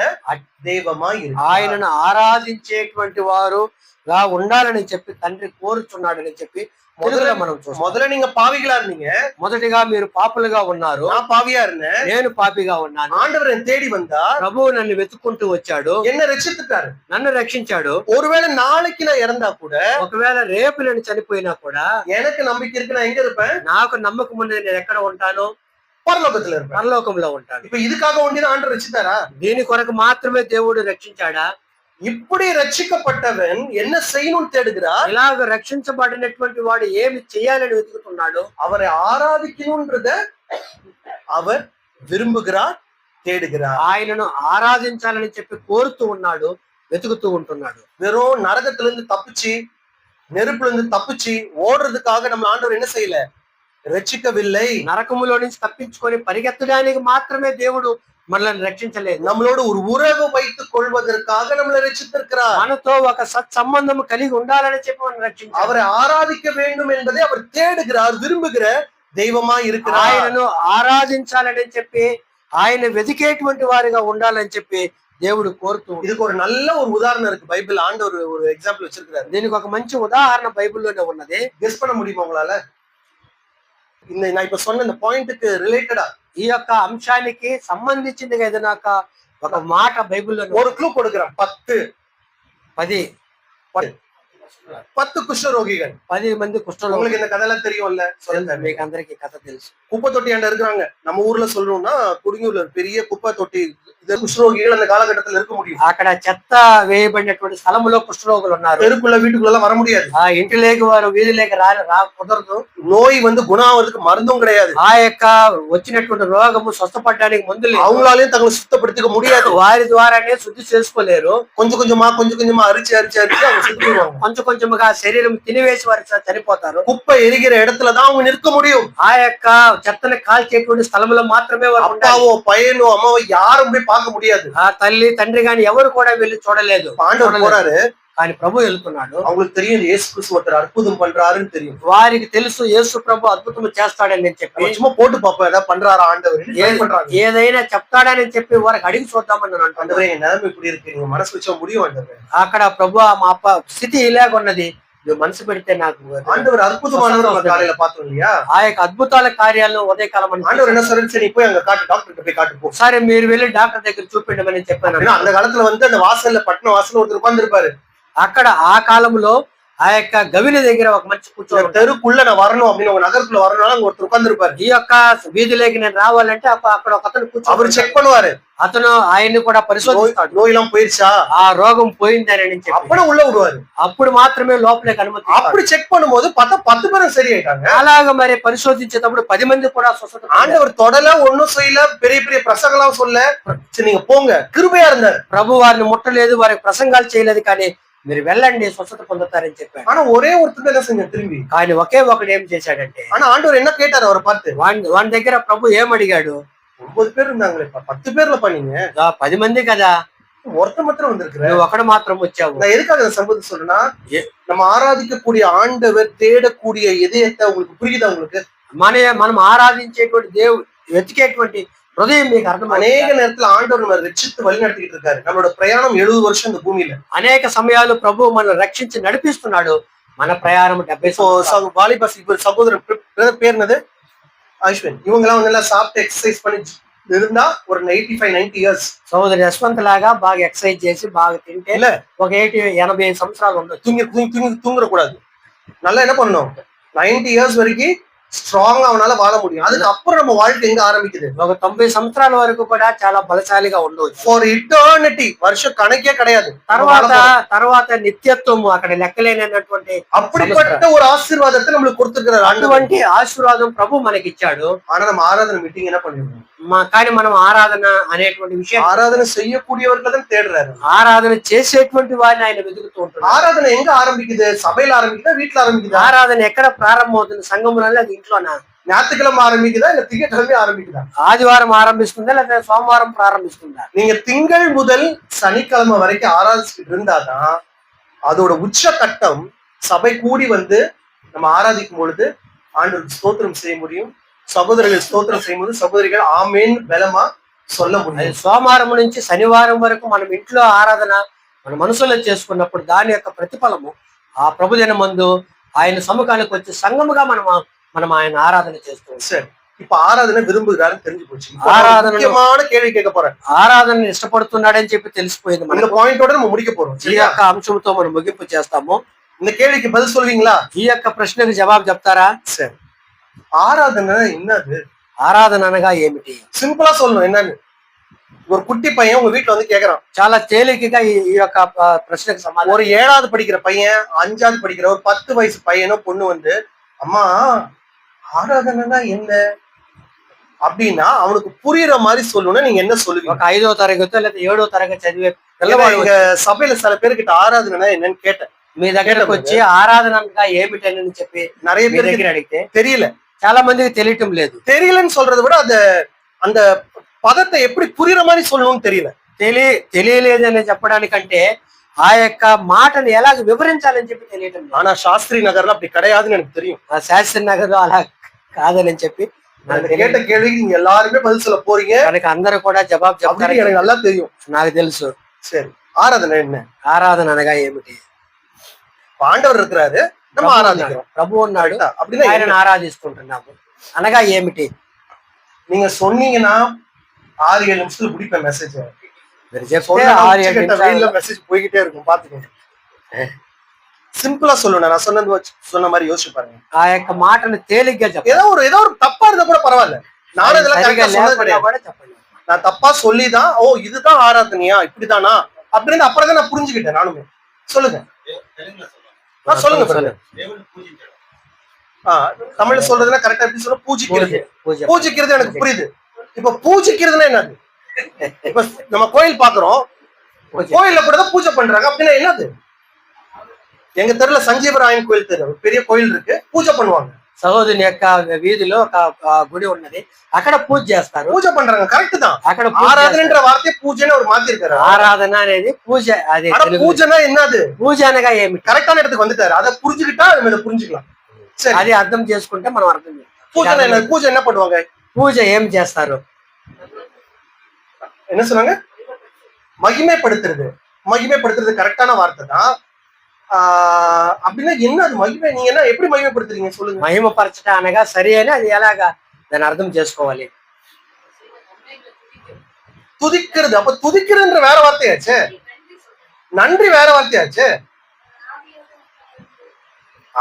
தெய்வமாய் இருக்கிறார். ఆయనను ఆరాధించేటువంటి వారుగా ఉండాలని చెప్పి తండ్రి కోరుచున్నాడని చెప్పి முதல்ல మనం చూస్తాం. முதல்ல நீங்க பாவிகளா இருந்தீங்க, మొదటిగా మీరు పాపులుగా ఉన్నారు, நான் பாவியா இருந்தேன், నేను పాపిగా ఉన్నాను. ஆண்டவர் என்னை தேடி வந்தார், ప్రభువు నన్ను వెతుక్కుంటూ వచ్చాడు, என்ன ரட்சித்துட்டாரு. నన్ను రక్షించాడు. ஒருவேளை நாளைக்கு நான் இறந்தா கூட, ఒకవేళ రేపు నేను చనిపోయినా కూడా எனக்கு நம்பிக்கை இருக்கு, நான் எங்க இருப்பேன்? నాకు నమ్మకం ఉంది, నేను ఎక్కడ ఉంటాను? பரலோகத்துல இருப்பேன். పరలోకంలో ఉంటాను. இப்ப இதுக்காக ஒண்டிதான் ஆண்டவர் ரட்சித்தாரா? దీని కొరకు మాత్రమే దేవుడు రక్షించాడా? இப்படி ரட்சிக்கப்பட்டவன் என்ன செய்யணும்னு தேடுகிறார். ఇలాగ రక్షించబడినటువంటి వాడు ఏమి చేయాలని వెతుకుతున్నాడు? அவரை ஆராதிக்கணும்ன்றத அவர் விரும்புகிறார், தேடுகிறார். ఆయనను ఆరాధించాలని చెప్పి కోరుతూ ఉన్నాడు, వెతుకుతూ ఉంటున్నాడు. வெறும் நரகத்துல இருந்து தப்பிச்சு, நெருப்புல இருந்து தப்பிச்சு ஓடுறதுக்காக நம்ம ஆண்டவர் என்ன செய்யல? ரட்சிக்கவில்லை. నరకములో నుంచి తప్పించుకొని పరిగెత్తడానికి మాత్రమే దేవుడు మనల్ని రక్షించలేదు. நம்மளோட ஒரு உறவு வைத்துக் கொள்வதற்காக நம்மளை ரட்சித்திருக்கிறார். మనతో ఒక సత్సంబంధం కలిగి ఉండాలని చెప్పి మనం రక్షించాడు. அவரை ஆராதிக்க வேண்டும் என்பதை அவர் தேடுகிறார், விரும்புகிற தெய்வமாய் இருக்கிறார். ఆయనను ఆరాధించాలని చెప్పి ఆయన వెతికేటువంటి వారిగా ఉండాలని చెప్పి దేవుడు కోరుతూ. இதுக்கு ஒரு நல்ல ஒரு உதாரணம் இருக்கு பைபிள். ஆண்டவர் ஒரு எக்ஸாம்பிள் வச்சிருக்கிறாரு. దీనికి ఒక మంచి ఉదాహరణ బైబిల్లోనే ఉన్నది. கெஸ் பண்ண முடியுமா உங்களால? நான் இப்ப சொன்ன இந்த பாயிண்ட்க்கு ரிலேட்டடா ఈ యొక్క అంశానికి సంబంధించిందిగా ఏదైనా ఒక మాట బైబిల్లో ஒரு க்ளூ கொடுக்கிறேன். 10 10 குஷ்டரோகிகள். 10 మంది కుష్ఠరోగులు. உங்களுக்கு இந்த కథலாம் தெரியும்ல? சொல்லுங்க. మీకు అందరికీ కథ తెలుసు. குப்பை தொட்டியாண்ட இருக்கிறாங்க. நம்ம ஊர்ல சொல்லணும்னா குடியூர்ல பெரிய குப்பை தொட்டி. இது குஷ்டரோகிகள் அந்த காலகட்டத்துல இருக்க முடியும். అక్కడ చెత్త వేయబడినటువంటి స్థలములో కుష్ఠరోగులు ఉన్నారు. தெருக்குள்ள வீட்டுக்குள்ள வர முடியாது. ఆ ఇంటిలోకి వారు వీధిలోకి కుదరదు. நோய் வந்து குணாவதுக்கு மருந்தும் கிடையாது. ఆ యొక్క వచ్చినటువంటి రోగము స్వస్థపడడానికి మందు లేదు. அவங்களாலயும் தங்களை சுத்தப்படுத்திக்க முடியாது. వారి ద్వారానే శుద్ధి చేసుకోలేరు. கொஞ்சம் கொஞ்சமா அரிச்சு அவங்க செத்து போயிடுவாங்க. కొంచెం కొంచెంగా శరీరం తినివేసి వారు చనిపోతారు. குப்பை எரிகிற இடத்துலதான் அவங்க நிற்க முடியும். ఆ యొక్క చెత్తను కాల్చేటువంటి స్థలంలో మాత్రమే వారు అప్పావో పయ్యనో అమ్మవో யாரும் போய் பார்க்க முடியாது. ఆ తల్లి తండ్రి గాని ఎవరు కూడా వెళ్ళి చూడలేదు. ஆண்டவர் போறாரு. కానీ ప్రభు వెళ్తున్నాడు. அவங்களுக்கு தெரியும் இயேசு கிறிஸ்து ஒருத்தர் அற்புதம் பண்றாருன்னு தெரியும். వారికి తెలుసు యేసు ప్రభు అద్భుతం చేస్తాడని చెప్పి சும்மா போட்டு பாப்போம் ஏதாவது பண்றாரா ஆண்டவர் ఏదైనా చెప్తాడని చెప్పి వారికి అడిగి చూద్దామని ஆண்டவரே என் நிலைமை இப்படி இருக்கு, நீங்க மனசு வச்சா முடியும் ஆண்டவரே. అక్కడ ప్రభు మా స్థితి ఇలాగున్నది, నువ్వు మనసు పెడితే నాకు. ஆண்டவர் அற்புதமானவர் காலையில பார்த்தோம் இல்லையா? ఆ యొక్క అద్భుతాల కార్యాలను ఉదయకాలం ஆண்டவர் என்ன சொல்றாரு, சரி போய் அங்க காட்டு, டாக்டர் போய் காட்டு போ. సరే మీరు వెళ్ళి డాక్టర్ దగ్గర చూపించమని చెప్పాను. அந்த காலத்துல வந்து அந்த வாசல்ல பட்டண வாசல்ல ஒருத்தர் உட்கார்ந்து இருப்பாரு. అక్కడ ఆ కాలంలో ఆ యొక్క గవిని దగ్గర ఒక మంచి కూర్చొని தெருக்குள்ள நான் வரணும் அப்படின்னு உங்க நகருக்குள்ள வரணும்னா அங்க ஒருத்தர் உட்கார்ந்து இருப்பாரு. ఈ యొక్క వీధిలోకి నేను రావాలంటే అక్కడ ఒక అతను కూర్చొని அவர் செக் பண்ணுவாரு. అతను ఆయన్ని కూడా పరిశోధిస్తాడు. நோய் எல்லாம் போயிருச்சா, ఆ రోగం పోయిందని చెప్పి అప్పుడు உள்ள விடுவாரு. అప్పుడు మాత్రమే లోపలికి అనుమతి. அப்படி செக் பண்ணும்போது 10 பேரும் சரி ஆயிட்டாங்க. అలాగ మరి పరిశోధించేటప్పుడు 10 మంది కూడా స్వస్థత. ஆண்டவர் தொடல ஒண்ணும் செய்யல, பெரிய பெரிய பிரசங்கலாம் சொல்ல, சரி நீங்க போங்க, கிருபையா இருந்தார். ప్రభు వారిని ముట్టలేదు, వారికి ప్రసంగాలు చేయలేదు, కానీ మీరు వెళ్ళండి స్వస్థత పొందుతారని చెప్పారు. ஆனா ஒரே ஒருத்தர் என்ன செஞ்ச திரும்பி, కానీ ఒకే ఒకడు ఏం చేశాడంటే, ஆனா ஆண்டவர் என்ன கேட்டாரு அவரை பார்த்து, వాని దగ్గర ప్రభు ఏం అడిగాడు? 9 பேர் இருந்தாங்களே, 10 பேர்ல பண்ணீங்க, 10 మంది కదా, ஒருத்தர் மாத்திரம் வந்திருக்கிற, నువ్వు ఒకడు మాత్రం వచ్చావు. நான் எதுக்காக இந்த சம்பவத்தை சொல்றேன்னா, நம்ம ஆராதிக்கக்கூடிய ஆண்டவர் தேடக்கூடிய இதயத்தை உங்களுக்கு புரியுதா? உங்களுக்கு మనం ఆరాధించేటువంటి దేవుడు వెతికేటువంటి హృదయం మీకు అర్థం. అనేక நேரத்துல ஆண்டவர் நம்ம ரட்சித்து வழி நடத்திட்டு இருக்காரு. நம்மளோட பிரயாணம் 70 வருஷம் இந்த பூமியில. అనేక సమయాలు ప్రభు మనం రక్షించి నడిపిస్తున్నాడు. మన ప్రయాణం 70. வாலிபாஸ் இப்ப சகோதரன் பேர் என்னது, அஸ்வின், இவங்க எல்லாம் வந்து சாப்பிட்டு எக்ஸசைஸ் பண்ணி இருந்தா ஒரு 85-90 இயர்ஸ். సోదరి యశ్వంత్ లాగా బాగా ఎక్సర్సైజ్ చేసి బాగా తింటే ఒక 80 సంవత్సరాలు ఉండొచ్చు. தூங்குற கூடாது. நல்லா என்ன பண்ணணும், 90 இயர்ஸ் வரைக்கும் స్ట్రాంగ్ அவனால வாழ முடியும். அதுக்கு அப்புறம் நம்ம வாழ்க்கை எங்க ஆரம்பிக்குது, ఒక 90 సంవత్సరాల వరకు కూడా చాలా బలశాలిగా ఉండవచ్చు. ఫర్ ఇటర్నిటీ, వర్ష కణకే கிடையாது. తర్వాత నిత్యత్వము అక్కడ లెక్కలేనటువంటి அப்படிப்பட்ட ஒரு ஆசீர்வாதத்தை நம்மளுக்கு கொடுத்திருக்கிறார். అటువంటి ఆశీర్వాదం ప్రభు మనకి ఇచ్చాడు. ஆனா நம்ம ஆராதனை மீட்டிங் என்ன பண்ணிருக்கோம், కానీ మనం ఆరాధన అనేటువంటి విషయం, ఆరాధన செய்யக்கூடியவர்கள் தான் தேடுறாரு. ఆరాధన చేసేటువంటి వారిని ఆయన వెతుకుతూ ఉంటాడు. ఆరాధన எங்க ఆరంభిக்குது, సభையில ఆరంభిக்குదా, వీట్ల ఆరంభిக்குదా? ఆరాధన ఎక్కడ ప్రారంభమవుతుంది, సంఘములలో, అది ఇంట్లోనా? ஞாயிற்றுக்கிழமை ஆரம்பிக்குதா இல்ல திங்கட்கிழமை ஆரம்பிக்குதா? ఆదివారం ఆరంభిస్తుందా లేదా సోమవారం ప్రారంభిస్తుందా? நீங்க திங்கள் முதல் சனிக்கிழமை வரைக்கும் ஆராதிச்சுட்டு இருந்தாதான் அதோட உச்ச கட்டம் சபை கூடி வந்து நம்ம ஆராதிக்கும் பொழுது ஆண்டவருக்கு ஸ்தோத்திரம் செய்ய முடியும். సహోదరులు స్తోత్రం చేయముందు సహోదరిగా ఆమేన్ బలమా சொல்ல முடியும். సోమవారం నుంచి శనివారం వరకు మనం ఇంట్లో ఆరాధన మన మనసులో చేసుకున్నప్పుడు దాని యొక్క ప్రతిఫలము ఆ ప్రభుదిన మందు ఆయన సముఖానికి వచ్చి సంఘముగా మనం ఆయన ఆరాధన చేస్తాం. సరే, இப்ப ఆరాధన విரும்புகிறாருன்னு தெரிஞ்சு போச்சு. ஆராதன முக்கியமான கேள்வி கேட்க போறேன். ఆరాధన ఇష్టపడుతున్నాడని చెప్పి తెలిసిపోయింది. మన పాయింటోட நம்ம முடிக்க போறோம். ఈ యొక్క అంశంతో మనం ముగింపు చేస్తాము. இந்த கேள்விக்கு பதில் சொல்வீங்களா? ఈ యొక్క ప్రశ్నకు జవాబు చెప్తారా? సరే, ஆராதனை என்னது, ఆరాధన అనగా ఏమిటి? సింపుల్గా சொல்லணும். என்னன்னு ஒரு குட்டி பையன் உங்க வீட்டுல வந்து கேக்குறான். చాలా తేలికగా ఈ యొక్క ప్రశ్నకు సమాధానం. ஒரு 7வது படிக்கிற பையன், 5வது படிக்கிற ஒரு 10 வயசு பையனோ பொண்ணு வந்து, அம்மா ஆராதனைனா என்ன அப்படின்னா அவனுக்கு புரியுற மாதிரி சொல்லணும்னா நீங்க என்ன சொல்லுவீங்க? ఒక 5వ తరగతి లేదా 7వ తరగతి చదివే எங்க சபையில சில பேருக்கிட்ட ஆராதனைனா என்னன்னு கேட்டேன். మీ దగ్గరకు వచ్చి ఆరాధన అనగా ఏమిటని చెప్పి நிறைய பேர் దగ్గర అడిగితే தெரியல. చాలా మందికి తెలియటం లేదు. தெரியலன்னு சொல்றதை விட அந்த పదத்தை எப்படி పురియుற மாதிரி சொல்லணும்னு தெரியல. తెలియలేదని చెప్పడానికంటే ఆ యొక్క మాటను ఎలాగ వివరించాలని చెప్పి తెలియటం. ஆனா சாஸ்திரி நகர்ல அப்படி கிடையாதுன்னு எனக்கு தெரியும். ఆ శాస్త్రి నగర్ అలా కాదని చెప్పి கேட்ட கேள்விக்கு நீங்க எல்லாருமே பதில் சொல்ல போறீங்க. మనకి అందరూ కూడా జవాబు చెప్తారు. எனக்கு நல்லா தெரியும், నాకు తెలుసు. சரி, ఆరాధన என்ன? ఆరాధన అనగా ఏమిటి? ఆండవర్ இருக்கிறாரு, நம்ம ఆరాధిக்கிறோம். ప్రభు ఉన్నాడు, அப்படின்னா ఆయనను ఆరాధిస్తుంటున్నాము అనగా ఏమిటి? நீங்க சொன்னீங்கன்னா 6-7 நிமிஷத்துல முடிப்பேன் மெசேஜ். మీరు చెప్తే 6-7 నిమిషాల్లో மெசேஜ் போய்கிட்டே இருக்கும், பாத்துக்கோங்க. சிம்பிளா சொல்லணும். நான் சொன்ன மாதிரி யோசிச்சு பாருங்க. ఆ యొక్క మాటను తేలిగ్గా చెప్పండి. ஏதோ ஒரு தப்பா இருந்தா கூட பரவாயில்ல. நானும் இதெல்லாம் సరిగా கரெக்டா சொன்னது లేకపోయినా கிடையாது. కూడా చెప్పండి. நான் தப்பா சொல்லிதான் ஓ இதுதான் ஆராதனையா இப்படிதானா அப்படின்னு அப்புறம் தான் நான் புரிஞ்சுக்கிட்டேன். நானுமே சொல்லுங்க. சொல்லுங்க சொல்லுங்க. தமிழ்ல சொல்றதுன்னா கரெக்டா எப்படி சொல்ல? பூஜிக்கிறது. పూజ. பூஜிக்கிறது எனக்கு புரியுது. இப்ப பூஜிக்கிறதுன்னா என்னது? இப்ப நம்ம கோயில் பாக்குறோம், పూజ. கோயில்ல கூட தான் பூஜை பண்றாங்க. அப்படின்னா என்னது? எங்க தெருல சஞ்சீவராயன் கோயில் தெரு பெரிய கோயில் இருக்கு, பூஜை பண்ணுவாங்க. సహోదరుని యొక్క వీధిలో ఒక గుడి ఉన్నది, అక్కడ పూజ చేస్తారు. பூஜை பண்றாங்க, கரெக்ட் தான். అక్కడ పూజ ஆராதனைன்ற வார்த்தையை பூஜைன்னு ஒரு மாத்தி இருக்காரு. చేస్తారు. ఆరాధన అనేది పూజ. అది తెలుగు. பூஜைனா என்னது? పూజ అనగా ఏమిటి? கரெக்டான இடத்துக்கு வந்துட்டாரு. அதை புரிஞ்சுக்கிட்டா நம்ம இதை புரிஞ்சுக்கலாம். சரி, అది అర్థం చేసుకుంటే మనం అర్థం பூஜை என்ன? பூஜை என்ன பண்ணுவாங்க? పూజ ఏం చేస్తారు? என்ன சொன்னாங்க? மகிமைப்படுத்துறது. மகிமைப்படுத்துறது கரெக்டான வார்த்தை தான். அப்படின்னா என்ன அது மகிமை? நீங்க என்ன எப்படி மகிமைப்படுத்துறீங்க சொல்லுங்க. మహిమపరచట అనగా సరి అని అది ఎలాగా దాన్ని అర్థం చేసుకోవాలి? துதிக்கிறது. அப்ப துதிக்கிறதுன்ற வேற வார்த்தையாச்சு, நன்றி வேற வார்த்தையாச்சு.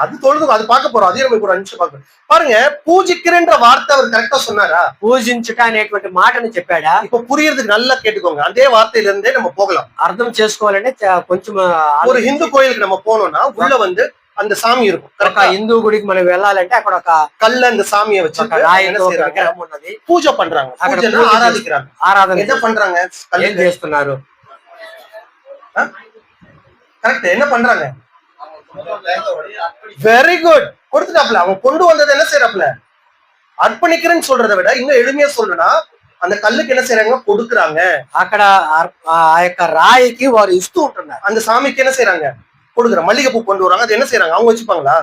அது தொழுது அது பார்க்க போறோம். அதையும் நம்ம ஒரு நிமிஷம் பார்க்கணும். பாருங்க, பூஜிக்கிறன்ற வார்த்தை அவர் கரெக்டா சொன்னாரா? పూజించుట అనేటువంటి మాటను చెప్పాడా? இப்ப புரியறதுக்கு நல்லா கேட்டுக்கோங்க. அதே வார்த்தையில இருந்தே நம்ம போகலாம். అర్థం చేసుకోవాలంటే కొంచెం ஒரு ஹிந்து கோயிலுக்கு நம்ம போனோம்னா உள்ள வந்து அந்த சாமி இருக்கும். ఒక హిందూ గుడికి మనం వెళ్ళాలంటే అక్కడ ఒక கல்ல அந்த சாமியை வச்சு ఒక రాయితో ఒక విగ్రహం ఉన్నది, பூஜை பண்றாங்க. అక్కడ பூஜைனா పూజ ஆராதிக்கிறாங்க. ఆరాధన என்ன பண்றாங்க? ఏం చేస్తున్నారు? கரெக்ட். என்ன பண்றாங்க? Very good. கொடுத்துட்டாப்ல. அவன் கொண்டு வந்தது என்ன செய்யறாப்ல? அர்ப்பணிக்கிறேன்னு சொல்றதை விட இன்னும் எளிமையா சொல்றேன்னா அந்த கல்லுக்கு என்ன செய்யறாங்க? கொடுக்குறாங்க. అక్కడ ఆ యొక్క రాయికి వారు ఇస్తూ ఉంటున్నారు. அந்த சாமிக்கு என்ன செய்யறாங்க? கொடுக்குற. மல்லிகைப்பூ கொண்டு வராங்க. அது என்ன செய்யறாங்க? அவங்க வச்சுப்பாங்களா?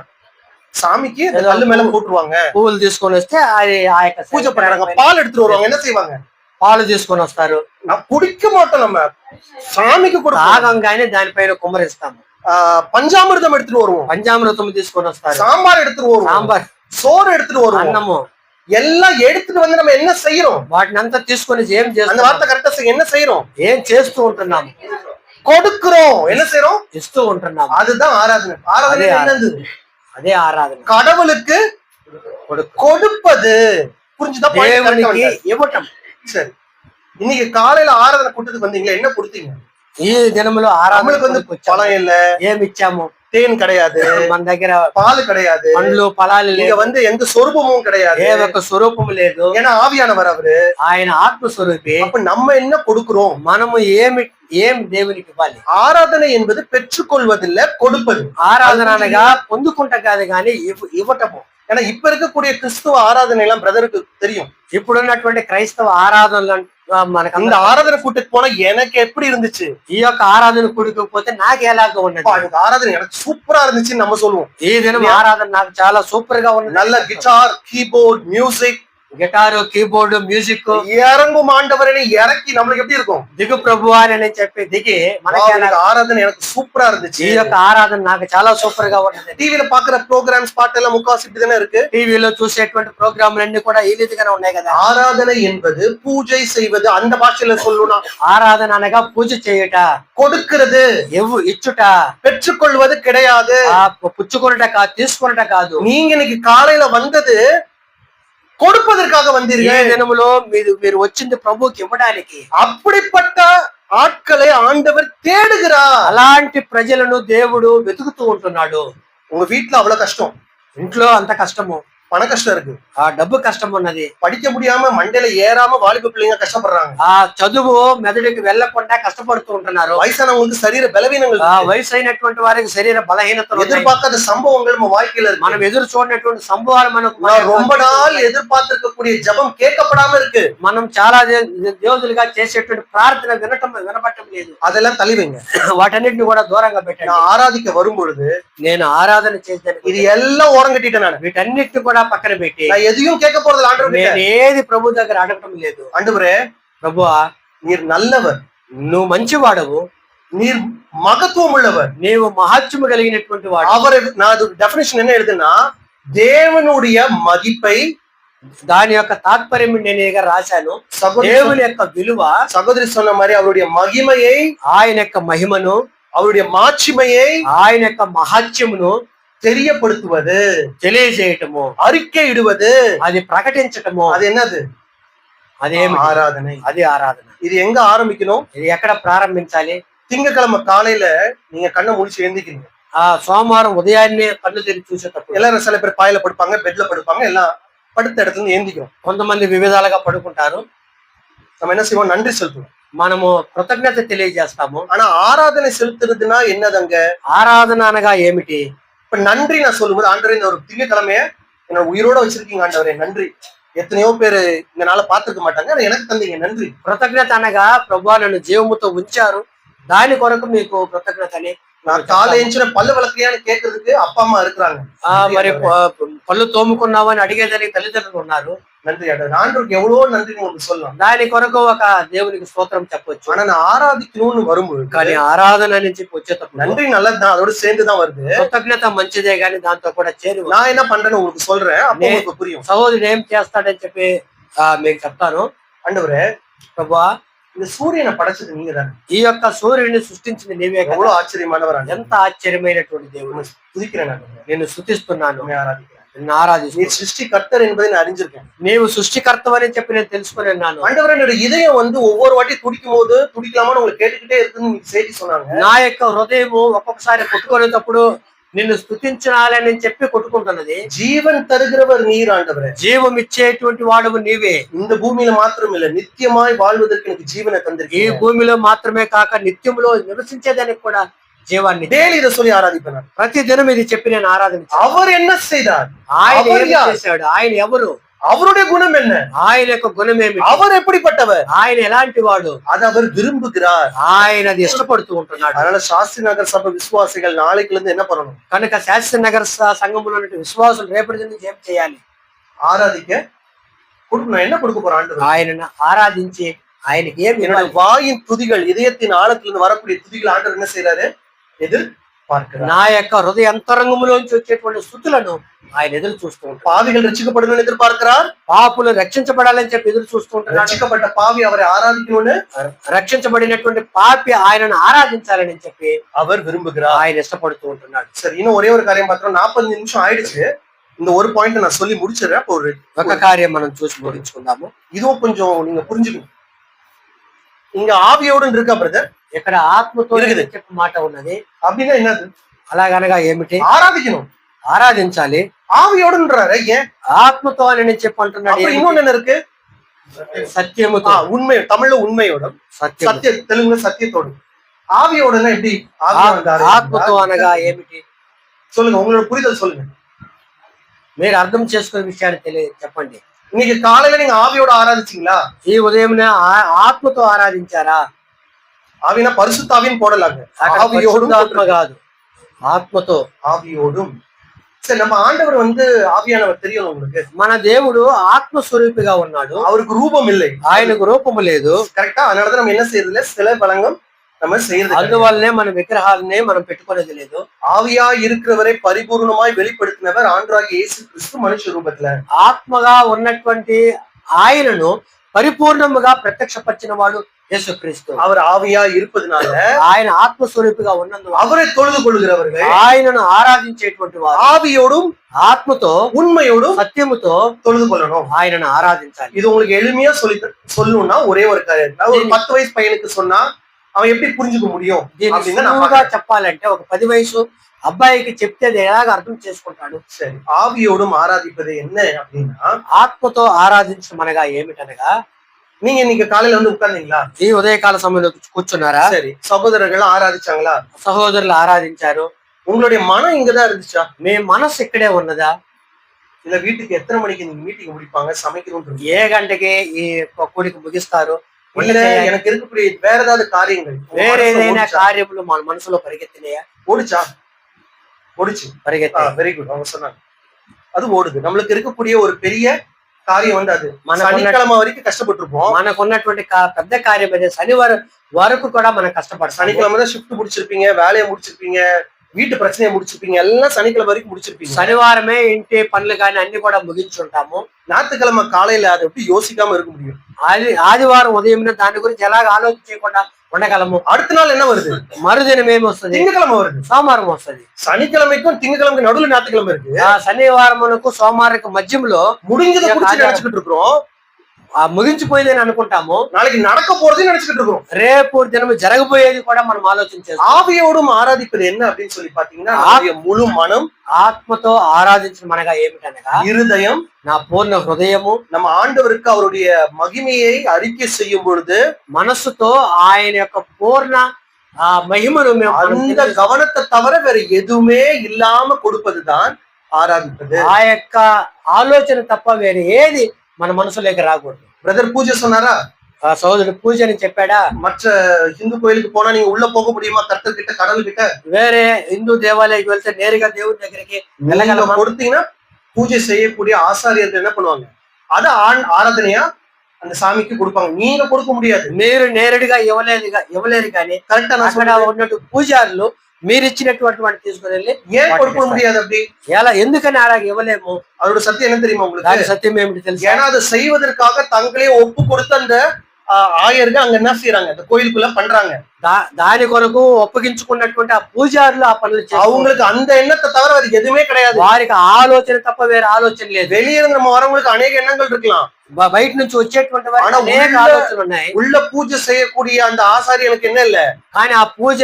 சாமிக்கு அந்த கல்லு மேல போட்டுருவாங்க. పువ్వులు తీసుకొని వస్తే అది ఆ యొక్క பூஜை பண்றாங்க. பால் எடுத்துட்டு வருவாங்க. என்ன செய்வாங்க? పాలు తీసుకొని వస్తారు. நான் குடிக்க மாட்டோம். நம்ம சாமிக்கு கொடுப்போம். తాగంగానే దానిపైన కుమ్మరిస్తాము. பஞ்சாமிர்தம் எடுத்துட்டு வருவோம். పంచామృతం తీసుకొని వస్తారు. சாம்பார் எடுத்துட்டு வருவோம். సాంబార్, சோறு எடுத்துட்டு வருவோம். అన్నము, எல்லாம் எடுத்துட்டு வந்து நம்ம என்ன செய்யறோம்? వాటిని అంతా తీసుకొని ఏం அந்த చేస్తున్నాం? வார்த்தை கரெக்டா என்ன செய்யறோம்? ఏం చేస్తూ ఉంటున్నాము? கொடுக்கிறோம். என்ன செய்யறோம்? ఇస్తూ ఉంటున్నాము. அதுதான் ஆராதனை. ஆராதனை என்னது? అదే ఆరాధన. கடவுளுக்கு கொடுப்பது. புரிஞ்சுதா? దేవునికి ఇవ్వటం. சரி, இன்னைக்கு காலையில ஆராதனை கூட்டத்துக்கு வந்தீங்க, என்ன கொடுத்தீங்க? ఈ దినములో நம்மளுக்கு வந்து ఆరాధన பழம் இல்ல, ఏమి ఇచ్చాము? தேன் கிடையாது, మన దగ్గర பால் கிடையாது, పండ్లు ఫలాలు இங்க లేవు, வந்து எந்த சொரூபமும் கிடையாது. ఏ ఒక్క స్వరూపము లేదు. ஏன்னா ஆவியானவர் அவரு. ఆయన ఆత్మస్వరూపి. அப்ப நம்ம என்ன கொடுக்கிறோம்? మనము ఏం దేవునికి ఇవ్వాలి? ஆராதனை என்பது பெற்றுக்கொள்வதில்ல, கொடுப்பது. ఆరాధన అనగా పొందుకుంటా కాదు కానీ ఇవ్వటము. ஏன்னா இப்ப இருக்கக்கூடிய கிறிஸ்துவ ஆராதனை எல்லாம் பிரதருக்கு தெரியும். ఇప్పుడున్నటువంటి క్రైస్తవ ఆరాధనలు మనకు அந்த ఆరాధனை கூட்டத்துக்கு போனா எனக்கு எப்படி இருந்துச்சு? ఈ యొక్క ఆరాధన కూడుకోకపోతే నాకు ఎలాగా ఉన్నది? எனக்கு ஆராதனை எனக்கு சூப்பரா இருந்துச்சுன்னு நம்ம சொல்லுவோம். ఈ దినం ఆరాధన నాకు చాలా సూపర్ గా ఉన్నది. நல்ல guitar, keyboard, music, guitar, keyboard, music, இறங்கும் ஆண்டவரே இறக்கி நம்மளுக்கு எப்படி இருக்கும்? దిగు ప్రభు అని చెప్పి దిగి మనకి எனக்கு ஆராதனை எனக்கு சூப்பரா இருந்துச்சு. ఈ యొక్క ఆరాధన నాకు చాలా సూపర్ గా ఉన్నది. டிவில பாக்குற ப்ரோக்ராம்ஸ் பாட்டு எல்லாம் முக்காவாசி இப்படிதானே இருக்கு. టీవీలో చూసేటువంటి ప్రోగ్రాంలన్నీ కూడా ఈ రీతిగానే ఉన్నాయి కదా. ஆராதனை என்பது பூஜை செய்வது. அந்த பாஷையில சொல்லணும்னா ఆరాధన అనగా పూజ చేయుట, கொடுக்கிறது, ఇచ్చుట, பெற்றுக்கொள்வது கிடையாது. పుచ్చుకొనుట కాదు, తీసుకొనుట కాదు. நீங்க இன்னைக்கு காலையில வந்தது கொடுப்பதற்காக ఈ வந்தீர்கள். దినములో మీరు వచ్చింది ప్రభుకి ఇవ్వడానికి. அப்படிப்பட்ட ஆட்களை ஆண்டவர் தேடுகிறார். అలాంటి ప్రజలను దేవుడు వెతుకుతూ ఉంటున్నాడు. உங்க வீட்டுல அவ்வளவு கஷ்டம், ఇంట్లో అంత కష్టము, பண கஷ்டம் இருக்கு, ఆ డబ్బు కష్టం ఉన్నది, படிக்க முடியாம மண்டையில ஏறாம வாலிப பிள்ளைங்க கஷ்டப்படுறாங்க, ఆ చదువు మెదడుకి వెళ్లకుండా కష్టపడుతూ ఉంటున్నారు, வயசானவங்களுக்கு சரீர பலவீனங்கள், ఆ వయసు అయినటువంటి వారికి శరీర బలహీనతలు, எதிர்பார்க்காத சம்பவங்கள் நம்ம வாழ்க்கையில இருக்கு. మనం ఎదురు చూడనటువంటి సంభవాలు మనకు ரொம்ப நாள் எதிர்பார்த்திருக்கக்கூடிய ஜெபம் கேட்கப்படாம இருக்கு. మనం చాలా రోజులుగా చేసేటువంటి ప్రార్థన వినపడటం లేదు. அதெல்லாம் தள்ளிவைங்க. వాటన్నిటిని కూడా దూరంగా పెట్టండి. நான் ஆராதிக்க வரும் பொழுது నేను ఆరాధన చేశాను, இது எல்லாம் ஓரம் கட்டிட்டேன். நான் వీటన్నిటిని కూడా పక్కన పెట్టి நான் எதையும் கேட்க போறது ஆண்டவர் கிட்ட. నేను ఏది ప్రభు దగ్గర అడగటం లేదు. ஆண்டவரே, ప్రభువా நீர் நல்லவர், నువ్వు మంచివాడవు, நீர் மகத்துவம் உள்ளவர், నీవు మహత్యము కలిగినటువంటి వాడు. அவரை நான் அது டெபினிஷன் என்ன எழுதுனா, தேவனுடைய மதிப்பை, దాని యొక్క తాత్పర్యం నేను ఇక రాశాను. దేవుని యొక్క విలువ, சகோதரி சொன்ன மாதிரி அவருடைய மகிமையை, ఆయన యొక్క మహిమను, அவருடைய மாட்சிமையை ఆయన యొక్క మహత్యమును தெரியப்படுத்துவது, తెలియజేయటము, அறிக்கையிடுவது, అది ప్రకటించటము, அது என்னது? అదేమి ஆராதனை. అది ఆరాధన. இது எங்க ஆரம்பிக்கணும்? ఇది ఎక్కడ ప్రారంభించాలి? திங்கட்கிழமை காலையில நீங்க கண்ணை முடிச்சு எழுந்திக்கிறீங்க. సోమవారం ఉదయాన్నే కళ్ళు తెరిచి చూసేటప్పుడు எல்லாரும் சில பேர் பாயில படுப்பாங்க, பெட்ல படுப்பாங்க, எல்லாம் படுத்த இடத்துல இருந்து எழுந்திக்கிறோம். కొంతమంది వివిధాలుగా పడుకుంటారు. நம்ம என்ன செய்வோம்? நன்றி செலுத்துவோம். మనము కృతజ్ఞత తెలియజేస్తాము. ஆனா ஆராதனை செலுத்துறதுன்னா என்னதங்க? ఆరాధన అనగా ఏమిటి? இப்ப நன்றி நான் சொல்லும்போது, ஆண்டவரே இந்த ஒரு திங்கட்கிழமைய என்னோட உயிரோட வச்சிருக்கீங்க ஆண்டவரே, நன்றி. எத்தனையோ பேரு இந்த நாளை பார்த்திருக்க மாட்டாங்க, ஆனா எனக்கு தந்தீங்க, நன்றி. కృతజ్ఞత అనగా ప్రభువా నన్ను జీవముతో ఉంచారు, దాని కొరకు మీకు కృతజ్ఞత అని. நான் காலை எழுந்துச்சு பல்லு வளர்க்கறியான்னு கேட்கறதுக்கு அப்பா அம்மா இருக்கிறாங்க. మరి పళ్ళు తోముకున్నావు అని అడిగేదానికి తల్లిదండ్రులు ఉన్నారు. நன்றி ஆண்டவருக்கு எவ்வளவு நன்றி சொல்லலாம். దాని కొరకు ఒక దేవునికి స్తోత్రం చెప్పొచ్చు. ஆனா நான் ஆராதிக்கணும்னு வரும்போது, కానీ ఆరాధన నుంచి వచ్చేటప్పుడు நன்றி நல்லதுதான், அதோட சேர்ந்துதான் வருது. కృతజ్ఞత మంచిదే గాని దాంతో కూడా చేరు. நான் என்ன பண்றேன்னு உங்களுக்கு சொல்றேன், அப்ப உங்களுக்கு புரியும். సహోదరుడు ఏం చేస్తాడని చెప్పి మీకు చెప్తాను. ஆண்டவரே, ప్రభువా இந்த సూర్యుని పడச்சது நீங்க தானே, ఈ యొక్క సూర్యుడిని సృష్టించింది నీవే కదా. எவ்வளவு ஆச்சரியமானவர், ఎంత ఆశ్చర్యమైనటువంటి దేవుడు. துதிக்கிறேன், నేను స్తుతిస్తున్నాను, ஆராதிக்கிறேன். నిన్ను ఆరాధిస్తున్నాను. நீ சிருஷ்டி கர்த்தர் என்பதை நான் அறிஞ்சிருக்கேன். నీవు సృష్టికర్తవని చెప్పి నేను తెలుసుకుని ఉన్నాను. ஆண்டவரே, என்னோட இதயம் ஒவ்வொரு வாட்டி துடிக்கும் போது துடிக்கலாமான்னு உங்களுக்கு கேட்டுக்கிட்டே இருக்குன்னு நீங்க செய்தி சொன்னாங்க. నా యొక్క హృదయము ఒక్కొక్కసారి కొట్టుకునేటప్పుడు నిన్ను స్తుతించాలని చెప్పి కొట్టుకుంటున్నది. ஜீவன் தருகிறவர் நீர் ஆண்டவரே, జీవం ఇచ్చేటువంటి వాడు నీవే. இந்த பூமியில மாத்திரம் இல்ல, நித்தியமாய் வாழ்வதற்கு எனக்கு ஜீவனை ఈ தந்திருக்கீங்க. భూమిలో మాత్రమే కాక నిత్యములో నివసించేదానికి కూడా జీవాన్ని. டெய்லி இதை சொல்லி ஆராதிப்பேன். ప్రతి దినం ఇది చెప్పి నేను ఆరాధించాను. அவர் என்ன செய்தார்? ఆయన அவர் ఏం யார்? చేశాడు? ఆయన ఎవరు? அவருடைய குணம் என்ன? ఆయన యొక్క గుణం ఏమిటి? அவர் எப்படிப்பட்டவர்? ఆయన ఎలాంటి వాడు? அது அவர் விரும்புகிறார். ఆయన అది ఇష్టపడుతూ ఉంటున్నాడు. அதனால சாஸ்திரி நகர் சபை விசுவாசிகள் நாளைக்குல இருந்து என்ன பண்ணணும்? కనుక శాస్త్రి నగర్ సంఘంలో ఉన్న విశ్వాసులు రేపటి నుంచి ఏం చేయాలి? ஆராதிக்க கொடுக்கணும். என்ன கொடுக்க போற ஆண்டவர்? ఆయనను ఆరాధించి ఆయనకి ఏం என்னோட வாயின் துதிகள், இதயத்தின் ஆழத்திலிருந்து வரக்கூடிய துதிகள் ஆண்டவர் என்ன செய்யறாரு? எதிர் பார்க்கிறார். నా యొక్క హృదయ అంతరంగంలోంచి వచ్చేటువంటి స్థుతులను ఆయన ఎదురు చూస్తూ ఉంటాడు. பாவிகள் ரட்சிக்கப்படணும்னு எதிர்பார்க்கிறார். పాపులు రక్షించబడాలని చెప్పి ఎదురు చూస్తూ ఉంటున్నాడు. ரட்சிக்கப்பட்ட பாவி அவரை ஆராதிக்கணும்னு, రక్షించబడినటువంటి పాపి ఆయనను ఆరాధించాలని చెప్పి அவர் விரும்புகிறார். ఆయన ఇష్టపడుతూ ఉంటున్నాడు. சரி, இன்னும் ஒரே ஒரு காரியம் பார்த்தோம். 40 நிமிஷம் ஆயிடுச்சு. இந்த ஒரு பாயிண்ட் நான் சொல்லி முடிச்சிடறேன். அப்போ ఒక కార్యం మనం చూసి ముగించుకుందాము. இதுவும் கொஞ்சம் நீங்க புரிஞ்சுக்கணும். இங்க ஆவியோடு இருக்கா பிரதர்? ఇక్కడ ఆత్మతో இருக்குது. చెప్పే మాట ఉన్నది. அப்படின்னா என்னது? అలాగనగా ఏమిటి? ஆராதிக்கணும், ఆరాధించాలి. ஆவியோடுன்றாரு. ஏன் ఆత్మతో అని నేను చెప్పి అంటున్నాడు. அப்புறம் இன்னொன்னு என்ன இருக்கு? సత్యముతో. உண்மை, தமிழ்ல உண்மையோடும், సత్యం. சத்திய தெலுங்குல சத்தியத்தோடும். ஆவியோடுன்னா எப்படி? ఆత్మతో అనగా ఏమిటి? சொல்லுங்க, உங்களோட புரிதல் சொல்லுங்க. మీరు అర్థం చేసుకునే విషయాన్ని చెప్పండి. இன்னைக்கு காலையில நீங்க ஆவியோட ஆராதிச்சீங்களா? ఈ ఉదయం ఆత్మతో ఆరాధించారా? ஆவினா பரிசுத்தாவின்னு போடலாங்க. ఆవియోடும் ఆత్మ కాదు, ఆత్మతో. ஆவியோடும். சரி, நம்ம ஆண்டவர் ஆவியானவர் தெரியும் உங்களுக்கு. మన దేవుడు ఆత్మస్వరూపిగా ఉన్నాడు. அவருக்கு ரூபம் இல்லை, ఆయనకు రూపము లేదు. கரெக்டா? அதனாலதான் நம்ம என்ன செய்யறதுல சில வழங்கம் நம்ம செய்யறது. అందువల్లనే మన విగ్రహాలనే మనం పెట్టుకునేది లేదు. ஆவியா இருக்கிறவரை பரிபூர்ணமாய் வெளிப்படுத்தினவர் ஆண்டவராகிய இயேசு கிறிஸ்து மனுஷ ரூபத்துல. ఆత్మగా ఉన్నటువంటి ఆయనను పరిపూర్ణముగా ప్రత్యక్షపరిచిన వాడు యేసుక్రీస్తు. அவர் ஆவியா இருப்பதனால, ఆయన ఆత్మస్వరూపిగా ఉన్నందువల్ల அவரை தொழுது கொள்கிறவர்கள் ఆయనను ఆరాధించేటువంటి వారు ஆவியோடும் ఆత్మతో உண்மையோடும் సత్యముతో தொழுது கொள்ளணும். ఆయనను ఆరాధించాలి. இது உங்களுக்கு எளிமையா சொல்லணும்னா ஒரே ஒரு காரியம். ஒரு 10 வயசு பையனுக்கு சொன்னா அவன் எப்படி புரிஞ்சுக்க முடியும் దీన్ని அப்படின்னு సులువుగా చెప్పాలంటే ఒక 10 వయసు అబ్బాయికి చెప్తే అది ఎలాగ అర్థం చేసుకుంటాడు? சரி, ஆவியோடும் ஆராதிப்பது என்ன அப்படின்னா, ఆత్మతో ఆరాధించడం అనగా ఏమిటనగా, நீங்க இன்னைக்கு காலையில உட்கார்ந்தீங்களா? ఈ ఉదయకాల సమయంలో కూర్చున్నారా? சரி, சகோதரர்கள் ஆராதிச்சாங்களா? సహోదరులు ఆరాధించారు. உங்களுடைய மனம் இங்கதான் இருந்துச்சா? మీ మనసు ఇక్కడే ఉన్నదా? இல்ல வீட்டுக்கு எத்தனை மணிக்கு நீங்க மீட்டிங் முடிப்பாங்க, சமைக்கணும்? ఏ గంటకి ఈ కూడికి ముగిస్తారు? இல்ல எனக்கு இருக்கக்கூடிய வேற ஏதாவது காரியங்கள், వేరే ఏదైనా కార్యములు మన మనసులో పరిగెత్తినాయా? ஓடிச்சா? ஓடிச்சு. పరిగెత్తా. வெரி குட், அவங்க சொன்னாங்க. அது ஓடுது. நம்மளுக்கு இருக்கக்கூடிய ஒரு பெரிய காரியம் அது. சனிக்கிழமை வரைக்கும் கஷ்டப்பட்டிருப்போம். మనకున్నటువంటి పెద్ద కార్యం అదే. శనివారం వరకు కూడా మనం కష్టపడతాం. சனிக்கிழமை தான் ஷிஃப்ட் முடிச்சிருப்பீங்க, வேலையை முடிச்சிருப்பீங்க, வீட்டு பிரச்சனையை முடிச்சிருப்பீங்க, எல்லாம் சனிக்கிழமை வரைக்கும் முடிச்சிருப்பீங்க. శనివారమే ఇంటి పనులు కానీ అన్ని కూడా ముగించుంటాము. ஞாயிற்றுக்கிழமை காலையில அதை எப்படி யோசிக்காம இருக்க முடியும்? ఆదివారం ఉదయం దాని గురించి ఎలాగ ఆలోచించకుండా ఉండగలము? அடுத்த நாள் என்ன வருது? మరుదినం ఏమి వస్తుంది? திங்கக்கிழமை வருது. సోమవారం వస్తుంది. சனிக்கிழமைக்கும் திங்கக்கிழமைக்கு நடுவுல ஞாயிற்றுக்கிழமை இருக்கு. శనివారమునకు సోమవారం మధ్యలో முடிஞ்சதை குறிச்சு நினைச்சுக்கிட்டு இருக்கிறோம். ముగించిపోయేదని అనుకుంటాము. நாளைக்கு நடக்க போறதையும் நினைச்சுக்கிட்டு இருக்கிறோம். రేపు దినము జరగబోయేది కూడా మనం ఆలోచించేస్తాం. ஆவியோடும் ஆராதிப்பது என்ன அப்படின்னு சொல்லி பாத்தீங்கன்னா, முழு மனம், ఆత్మతో ఆరాధించడం అనగా ఏమిటనగా இருதயம், నా పూర్ణ హృదయము, நம்ம ఆண்டவருக்கு அவருடைய மகிமையை அறிக்கை செய்யும் பொழுது మనస్సుతో ఆయన యొక్క పూర్ణ మహిమను அந்த கவனத்தை தவிர வேற எதுவுமே இல்லாம கொடுப்பதுதான் ஆராதிப்பது. ఆ యొక్క ఆలోచన తప్ప వేరే ఏది మన మనసులోకి రాకూడదు. பிரதர் பூஜை சொன்னாரா? సోదరుడు పూజ అని చెప్పాడా? மற்ற இந்து கோயிலுக்கு போனா நீங்க உள்ள போக முடியுமா? கர்த்தர் கிட்ட, கடவுள் கிட்ட? వేరే హిందూ దేవాలయకి వెళ్తే నేరుగా దేవుడి దగ్గరికి వెళ్ళగలమా? கொடுத்தீங்கன்னா பூஜை செய்யக்கூடிய ஆசாரியர்கள் என்ன பண்ணுவாங்க? அத ஆராதனையா அந்த சாமிக்கு கொடுப்பாங்க. நீங்க கொடுக்க முடியாது. మీరు నేరుగా ఇవ్వలేరు కానీ கரெக்டா అక్కడ ఉన్నట్టు పూజారులు మీరు ఇచ్చినటువంటి వాటిని తీసుకుని వెళ్ళి ஏன் கொடுக்க முடியாது? அப்படி ఎలా ఎందుకని అలాగే ఇవ్వలేము? அதோட சத்தியம் என்ன தெரியுமா உங்களுக்கு? దాని సత్యం ఏమిటి తెలుసు? ஏன்னா அதை செய்வதற்காக தங்களே ஒப்பு கொடுத்த அந்த ஆயர்கள் அங்க என்ன செய்யறாங்க? அந்த கோயிலுக்குள்ள பண்றாங்க. దాని కొరకు ఒప్పగించుకున్నటువంటి ఆ పూజారులు ఆ పనులు அவங்களுக்கு அந்த எண்ணத்தை தவிர அது எதுவுமே கிடையாது. వారికి ఆలోచన తప్ప వేరే ఆలోచన లేదు. வெளியே நம்ம வரவங்களுக்கு அநேக எண்ணங்கள் இருக்கலாம். బయట నుంచి వచ్చేటువంటి వారికి అనేక ఆలోచనలు ఉన్నాయి. உள்ள பூஜை செய்யக்கூடிய அந்த ஆசாரியனுக்கு என்ன இல்ல, కానీ ఆ పూజ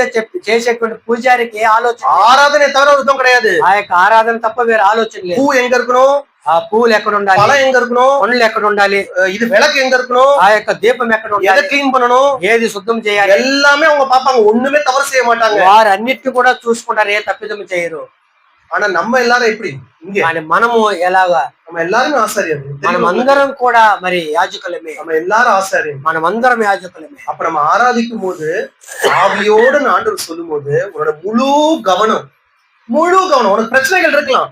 చేసేటువంటి పూజారికి ఏ ఆలోచన, ஆராதனை தவிர ஒருத்தம் கிடையாது. ఆ యొక్క ఆరాధన తప్ప వేరే ఆలోచన లేదు. பூ எங்க இருக்கணும்? ఆ పూలు ఎక్కడ ఉండాలి? பழம் எங்க இருக்கணும்? పనులు ఎక్కడ ఉండాలి? இது விளக்கு எங்க இருக்கணும்? ఆ యొక్క దీపం ఎక్కడ எதை ఉండాలి? கிளீன் பண்ணணும்? ఏది శుద్ధం చేయాలి? எல்லாமே அவங்க பாப்பாங்க. ஒண்ணுமே தவறு செய்ய மாட்டாங்க. వారు అన్నిటిని కూడా చూసుకుంటారు, ఏ తప్పిదం చేయరు. ஆனா நம்ம எல்லாரும் எப்படி இங்க? కానీ మనము ఎలాగా? நம்ம எல்லாருமே ஆசாரியர். మనం అందరం కూడా మరి యాజకులమే. நம்ம எல்லாரும் ஆசாரியர். మనం అందరం యాజకులమే. அப்ப நம்ம ஆராதிக்கும் போது ஆவியோடு ஆண்டவர் சொல்லும் போது உன்னோட முழு கவனம், உனக்கு பிரச்சனைகள் இருக்கலாம்,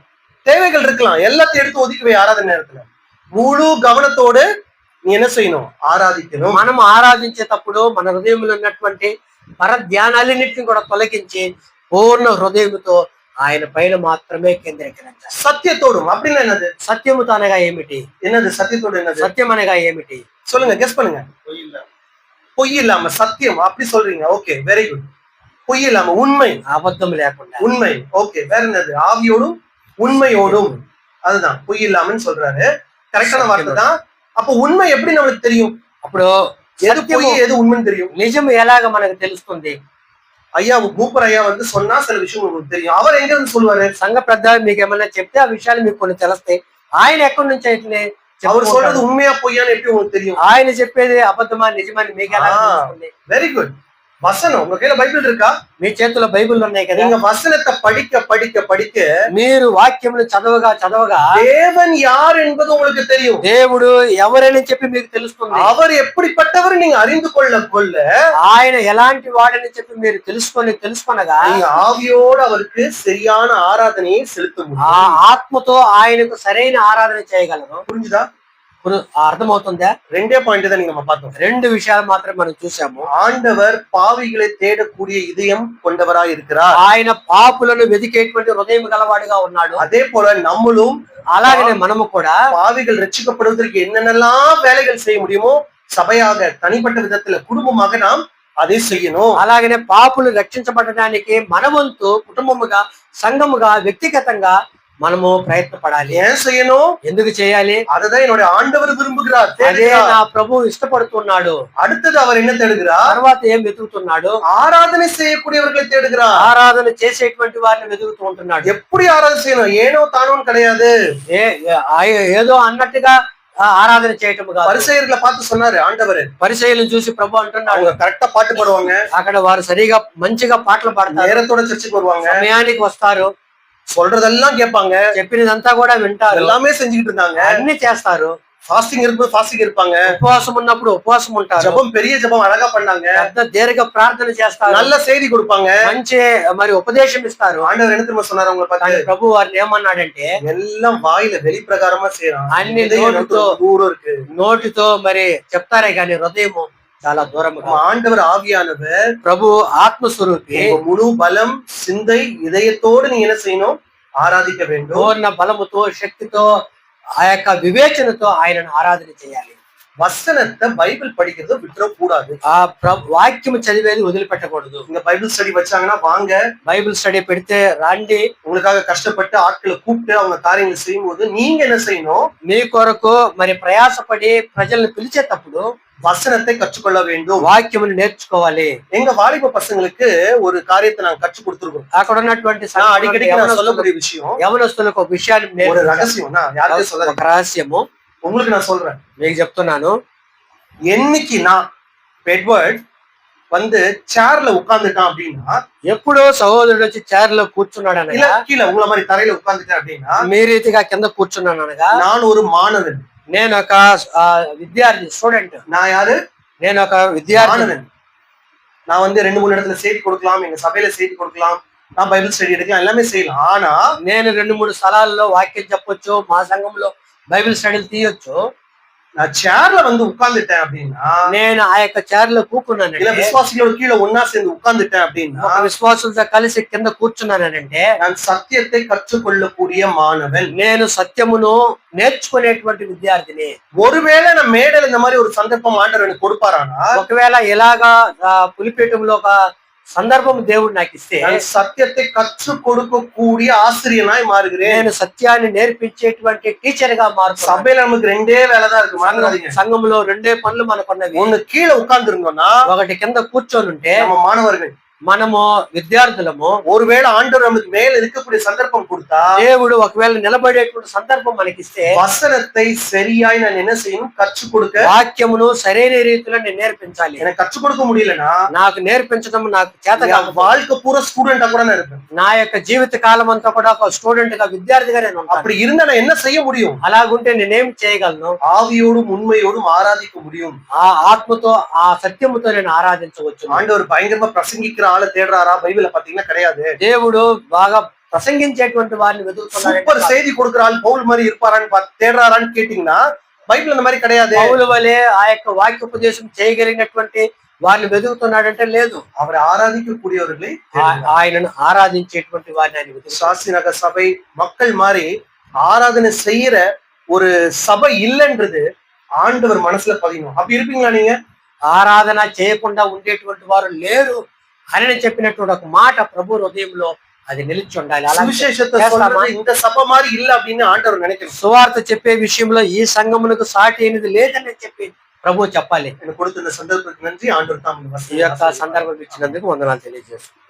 தேவைகள் இருக்கலாம், எல்லாத்தையும் எடுத்து ஒதுக்கி ஆராதனை நேரத்துல முழு கவனத்தோடு நீ என்ன செய்யணும்? ఆరాధించணும். మనం ఆరాధించేటప్పుడు మన హృదయంలో ఉన్నటువంటి పర ధ్యానాలన్నింటిని కూడా తొలగించి పూర్ణ హృదయంతో ఆయన పైన మాత్రమే కేంద్రీకరించాలి. సత్యతోடும் அப்படின்னா என்னது? సత్యముతో అనగా ఏమిటి? என்னது సత్యத்தோடு? என்னது సత్యం అనగా ఏమిటి? சொல்லுங்க, கெஸ் பண்ணுங்க. பொய் இல்லாம சத்தியம் அப்படி சொல்றீங்க. Okay, very good. பொய் இல்லாம உண்மை, అబద్ధం లేకుండా உண்மை. ஓகே, வேற என்னது? ஆவியோடும் உண்மையோடும், அதுதான் பொய் இல்லாமன்னு சொல்றாரு. கரெக்டான வார்த்தை தான். அப்ப உண்மை எப்படி நம்மளுக்கு தெரியும்? అప్పుడు எது பொய் எது உண்மைன்னு தெரியும்? నిజం ఎలాగ మనకు తెలుస్తుంది? ஐயா, மூப்பர் ஐயா வந்து சொன்னா சில விஷயம் உங்களுக்கு தெரியும். அவர் எங்க இருந்து சொல்லுவாரு? సంఘ పెద్ద మీకు ఏమన్నా చెప్తే ఆ విషయాలు మీకు కొన్ని తెలుస్తాయి. ఆయన ఎక్కడి నుంచి అయితే அவர் சொல்றது உண்மையா பொய்யான்னு எப்படி உங்களுக்கு தெரியும்? ఆయన చెప్పేది అబద్ధమా నిజమని మీకు ఎలా తెలుస్తుంది? Very good. வசனம் உங்க கையில பைபிள் இருக்கா? మీ చేతిలో బైబిల్ ఉన్నాయి కదా. நீங்க வசனத்தை படிக்க படிக்க படிக்க మీరు వాక్యములు చదవగా தேவன் யார் என்பது உங்களுக்கு தெரியும். దేవుడు ఎవరని చెప్పి మీకు తెలుస్తుంది. அவர் எப்படிப்பட்டவர் நீங்க அறிந்து கொள்ள ఆయన ఎలాంటి వాడని చెప్పి మీరు తెలుసుకొనగా நீங்க ஆவியோடு அவருக்கு சரியான ஆராதனையை செலுத்த ఆ முடியும். ఆత్మతో ఆయనకు సరైన ఆరాధన చేయగలరు. புரிஞ்சுதா? అర్థమవుతుందా? ரெண்டே பாயிண்ட் தான் நீங்க பார்த்தோம். రెండు విషయాలు మాత్రం మనం చూసాము. ஆண்டவர் பாவிகளை தேடக்கூடிய இதயம் கொண்டவராய் இருக்கிறார். ఆయన పాపులను వెదికేటువంటి హృదయం గలవాడిగా ఉన్నాడు. அதே போல நம்மளும் అలాగనే మనము కూడా பாவிகள் ரட்சிக்கப்படுவதற்கு என்னென்னலாம் வேலைகள் செய்ய முடியுமோ சபையாக, தனிப்பட்ட விதத்துல, குடும்பமாக நாம் அதை செய்யணும். అలాగనే పాపులు రక్షించబడడానికి మన వంతు కుటుంబముగా, సంఘముగా, వ్యక్తిగతంగా మనము ప్రయత్నపడాలి. ஏன் செய்யணும்? ఎందుకు చేయాలి? அதுதான் என்னுடைய ஆண்டவர் விரும்புகிறார். అదే నా ప్రభు ఇష్టపడుతున్నాడు. அடுத்தது அவர் என்ன தேடுகிறார்? తర్వాత ఏం వెతుకుతున్నాడు? ஆராதனை செய்யக்கூடியவர்களை தேடுகிறார். ఆరాధన చేసేటువంటి వారిని వెతుకుతూ ఉంటున్నాడు. எப்படி ஆராதனை செய்யணும்? ஏனோ தானோன்னு கிடையாது. ఏదో అన్నట్టుగా ఆరాధన చేయటం కాదు. పరిసయ్యர்களை பார்த்து சொன்னாரு ஆண்டவர். పరిసయ్యులను చూసి ప్రభు అంటున్నాడు, அவங்க కరెక్టா పాட்டு పాடுவாங்க, అక్కడ వారు సరిగా మంచిగా పాటలు పాడతారు, நேரத்தோட చర్చికి வருவாங்க, సమయానికి వస్తారు, சொல்றதெல்லாம் கேட்பாங்க, చెప్పినదంతా కూడా వింటారు, எல்லாமே செஞ்சுக்கிட்டு இருந்தாங்க, అన్ని చేస్తారు. ஃபாஸ்டிங் இருக்கும்போது ஃபாஸ்டிங் இருப்பாங்க, ఉపవాసం ఉన్నప్పుడు ఉపవాసం ఉంటారు, ஜெபம் பெரிய ஜெபம் அழகா பண்ணாங்க, పెద్ద దీర్ఘ ప్రార్థన చేస్తారు, நல்ல செய்தி கொடுப்பாங்க, మంచి మరి ఉపదేశం ఇస్తారు. ஆண்டவர் என்ன தெரியுமா சொன்னாரு உங்களை பார்த்து? ప్రభు వారిని ఏమన్నాడంటే, எல்லாம் வாயில வெளிப்பிரகாரமா செய்யறான், అన్ని దూరం இருக்கு. నోటితో మరి చెప్తారే కానీ హృదయము చాలా దూరం. நம்ம ஆண்டவர் ஆவியானவர் ప్రభు ఆత్మస్వరూపి உங்க முழு பலம் சிந்தை இதயத்தோடு நீ என்ன செய்யணும்? ఆరాధిக்க வேண்டும். పూర్ణ బలముతో శక్తితో ఆ యొక్క వివేచనతో ఆయనను ఆరాధన చేయాలి. வசனத்தை பைபிள் படிக்கிறத விட்டுற கூடாது. ఆ వాక్యం చదివేది వదిలిపెట్టకూడదు. இங்க பைபிள் ஸ்டடி வச்சாங்கன்னா வாங்க, బైబిల్ స్టడీ పెడితే రండి. உங்களுக்காக கஷ்டப்பட்டு ஆட்களை கூப்பிட்டு அவங்க காரியங்களை செய்யும் போது நீங்க என்ன செய்யணும்? మీ కొరకు మరి ప్రయాసపడి ప్రజల్ని పిలిచేటప్పుడు வசனத்தை கற்றுக்கொள்ள வேண்டும். వాక్యమును నేర్చుకోవాలి. எங்க வாலிப பசங்களுக்கு ஒரு காரியத்தை நாங்க கற்றுக் கொடுத்துருக்கோம். అక్కడ ఉన్నటువంటి நான் அடிக்கடி நான் சொல்லக்கூடிய விஷயம், యవనస్తులకు ఒక విషయాన్ని ஒரு నేర్పించాలి. ரகசியம். நான் யாருக்கும் சொல்ல, ఒక రహస్యము உங்களுக்கு நான் சொல்றேன். మీకు చెప్తున్నాను. என்னைக்கு நான் எட்வர்ட் வந்து சேர்ல உட்கார்ந்துட்டான் அப்படின்னா, ఎప్పుడో సహోదరుడు వచ్చి చైర్ లో కూర్చున్నాడు இல்ல అనగా, கீழே உங்களை மாதிரி தரையில உட்கார்ந்துட்டேன் அப்படின்னா, మీ రీతిగా కింద కూర్చున్నాను అనగా, நான் ஒரு மாணவன். నేను ఒక విద్యార్థి, స్టూడెంట్. நான் யாரு? నేను ఒక విద్యార్థి. மாணவன். நான் வந்து 2-3 இடத்துல செய்தி கொடுக்கலாம், எங்க சபையில செய்தி கொடுக்கலாம், நான் பைபிள் ஸ்டடி எடுக்கலாம், எல்லாமே செய்யலாம். ஆனா నేను 2-3 స్థలాల్లో వాక్యం చెప్పొచ్చు, మా సంఘంలో బైబిల్ స్టడీలు తీయొచ్చు. நான் சேர்ல வந்து உட்கார்ந்துட்டேன் அப்படின்னா, నేను ఆ యొక్క చైర్ లో కూర్చున్నానంటే, இல்ல விசுவாசிகளோட கீழே ஒன்னா சேர்ந்து உட்கார்ந்துட்டேன் அப்படின்னா, ఒక విశ్వాసులతో కలిసి కింద కూర్చున్నానంటే நான் சத்தியத்தை கற்றுக்கொள்ளக்கூடிய மாணவன். నేను సత్యమును నేర్చుకునేటువంటి విద్యార్థిని. ஒருவேளை நான் மேடையில இந்த மாதிரி ஒரு சந்தர்ப்பம் ஆண்டவர் எனக்கு கொடுப்பாரானா, ఒకవేళ ఇలాగా పులిపీఠంలో ఒక సందర్భం దేవుడు నాకు ఇస్తే, நான் సత్యத்தை కற்றுக் கொடுக்கக்கூடிய ஆசிரியனாய் மாறுகிறேன். నేను సత్యాన్ని నేర్పించేటువంటి టీచర్ గా మారుతాను. சபையில நமக்கு 2 வேலைதான் இருக்கு, மறந்துடாதீங்க. సంఘంలో 2 పనులు మనకున్నవి. ஒண்ணு கீழே உட்கார்ந்து இருந்தோம்னா, ఒకటి కింద కూర్చొని ఉంటే நம்ம மாணவர்கள், మనము విద్యార్థులము, ஒருவேளை ஆண்டவர் நமக்கு மேல இருக்கக்கூடிய சந்தர்ப்பம் கொடுத்தா, దేవుడు ఒకవేళ నిలబడేటువంటి సందర్భం మనకిస్తే, வசனத்தை சரியாய் நான் என்ன செய்யணும்? கற்றுக் கொடுக்க. వాక్యమును సరైన రీతిలో నేను నేర్పించాలి. எனக்கு கற்றுக் கொடுக்க முடியலன்னா, నాకు నేర్పించడం నాకు చేత కాదు. வாழ்க்கை பூரா ஸ்டூடெண்டா கூட நான் இருப்பேன். నా యొక్క జీవిత కాలం అంతా కూడా ఒక స్టూడెంట్ గా, విద్యార్థిగా నేను ఉంటాను. அப்படி இருந்தா நான் என்ன செய்ய முடியும்? అలాగుంటే నేనేం చేయగలను? ஆவியோடும் உண்மையோடும் ஆராதிக்க முடியும். ఆ ఆత్మతో, ఆ సత్యముతో నేను ఆరాధించవచ్చు. ஆண்டவர் பயங்கரமா பிரசங்கிக்கிற ஆளை தேடுறாரா? பைபிள்ல பாத்தீங்கன்னா கிடையாது. దేవుడు బాగా ప్రసంగించేటువంటి వారిని వెతుకుతున్నాడు. சூப்பர் செய்தி கொடுக்கிற ஆள் பவுல் மாதிரி இருப்பாரான்னு தேடுறாரான்னு கேட்டீங்கன்னா, பைபிள் அந்த மாதிரி கிடையாது. పౌలు వలె ఆ యొక్క వాక్యోపదేశం చేయగలిగినటువంటి వారిని వెతుకుతున్నాడంటే లేదు. அவரை ஆராதிக்கக்கூடியவர்களை ఆయనను ఆరాధించేటువంటి వారిని ఆయన వెతుకుతున్నాడు. சாசிநகர் சபை மக்கள் மாதிரி ஆராதனை செய்யற ஒரு சபை இல்லைன்றது ஆண்டவர் மனசுல பதியணும். அப்படி இருப்பீங்களா நீங்க? ఆరాధన చేయకుండా ఉండేటువంటి వారు లేరు అని చెప్పినటువంటి ఒక మాట ప్రభు హృదయంలో అది నిలిచి ఉండాలి. అలా சுவிசேஷத்தை சொல்றது இந்த சபை மாதிரி இல்ல அப்படின்னு ஆண்டவர் நினைக்கணும். సువార్త చెప్పే విషయంలో ఈ సంఘమునకు సాటి అయినది లేదని చెప్పి ప్రభు చెప్పాలి. எனக்கு கொடுத்த இந்த சந்தர்ப்பத்துக்கு நன்றி. ஆண்டவர் தான் ఈ యొక్క సందర్భం ఇచ్చినందుకు వందనాలు తెలియజేస్తున్నాను.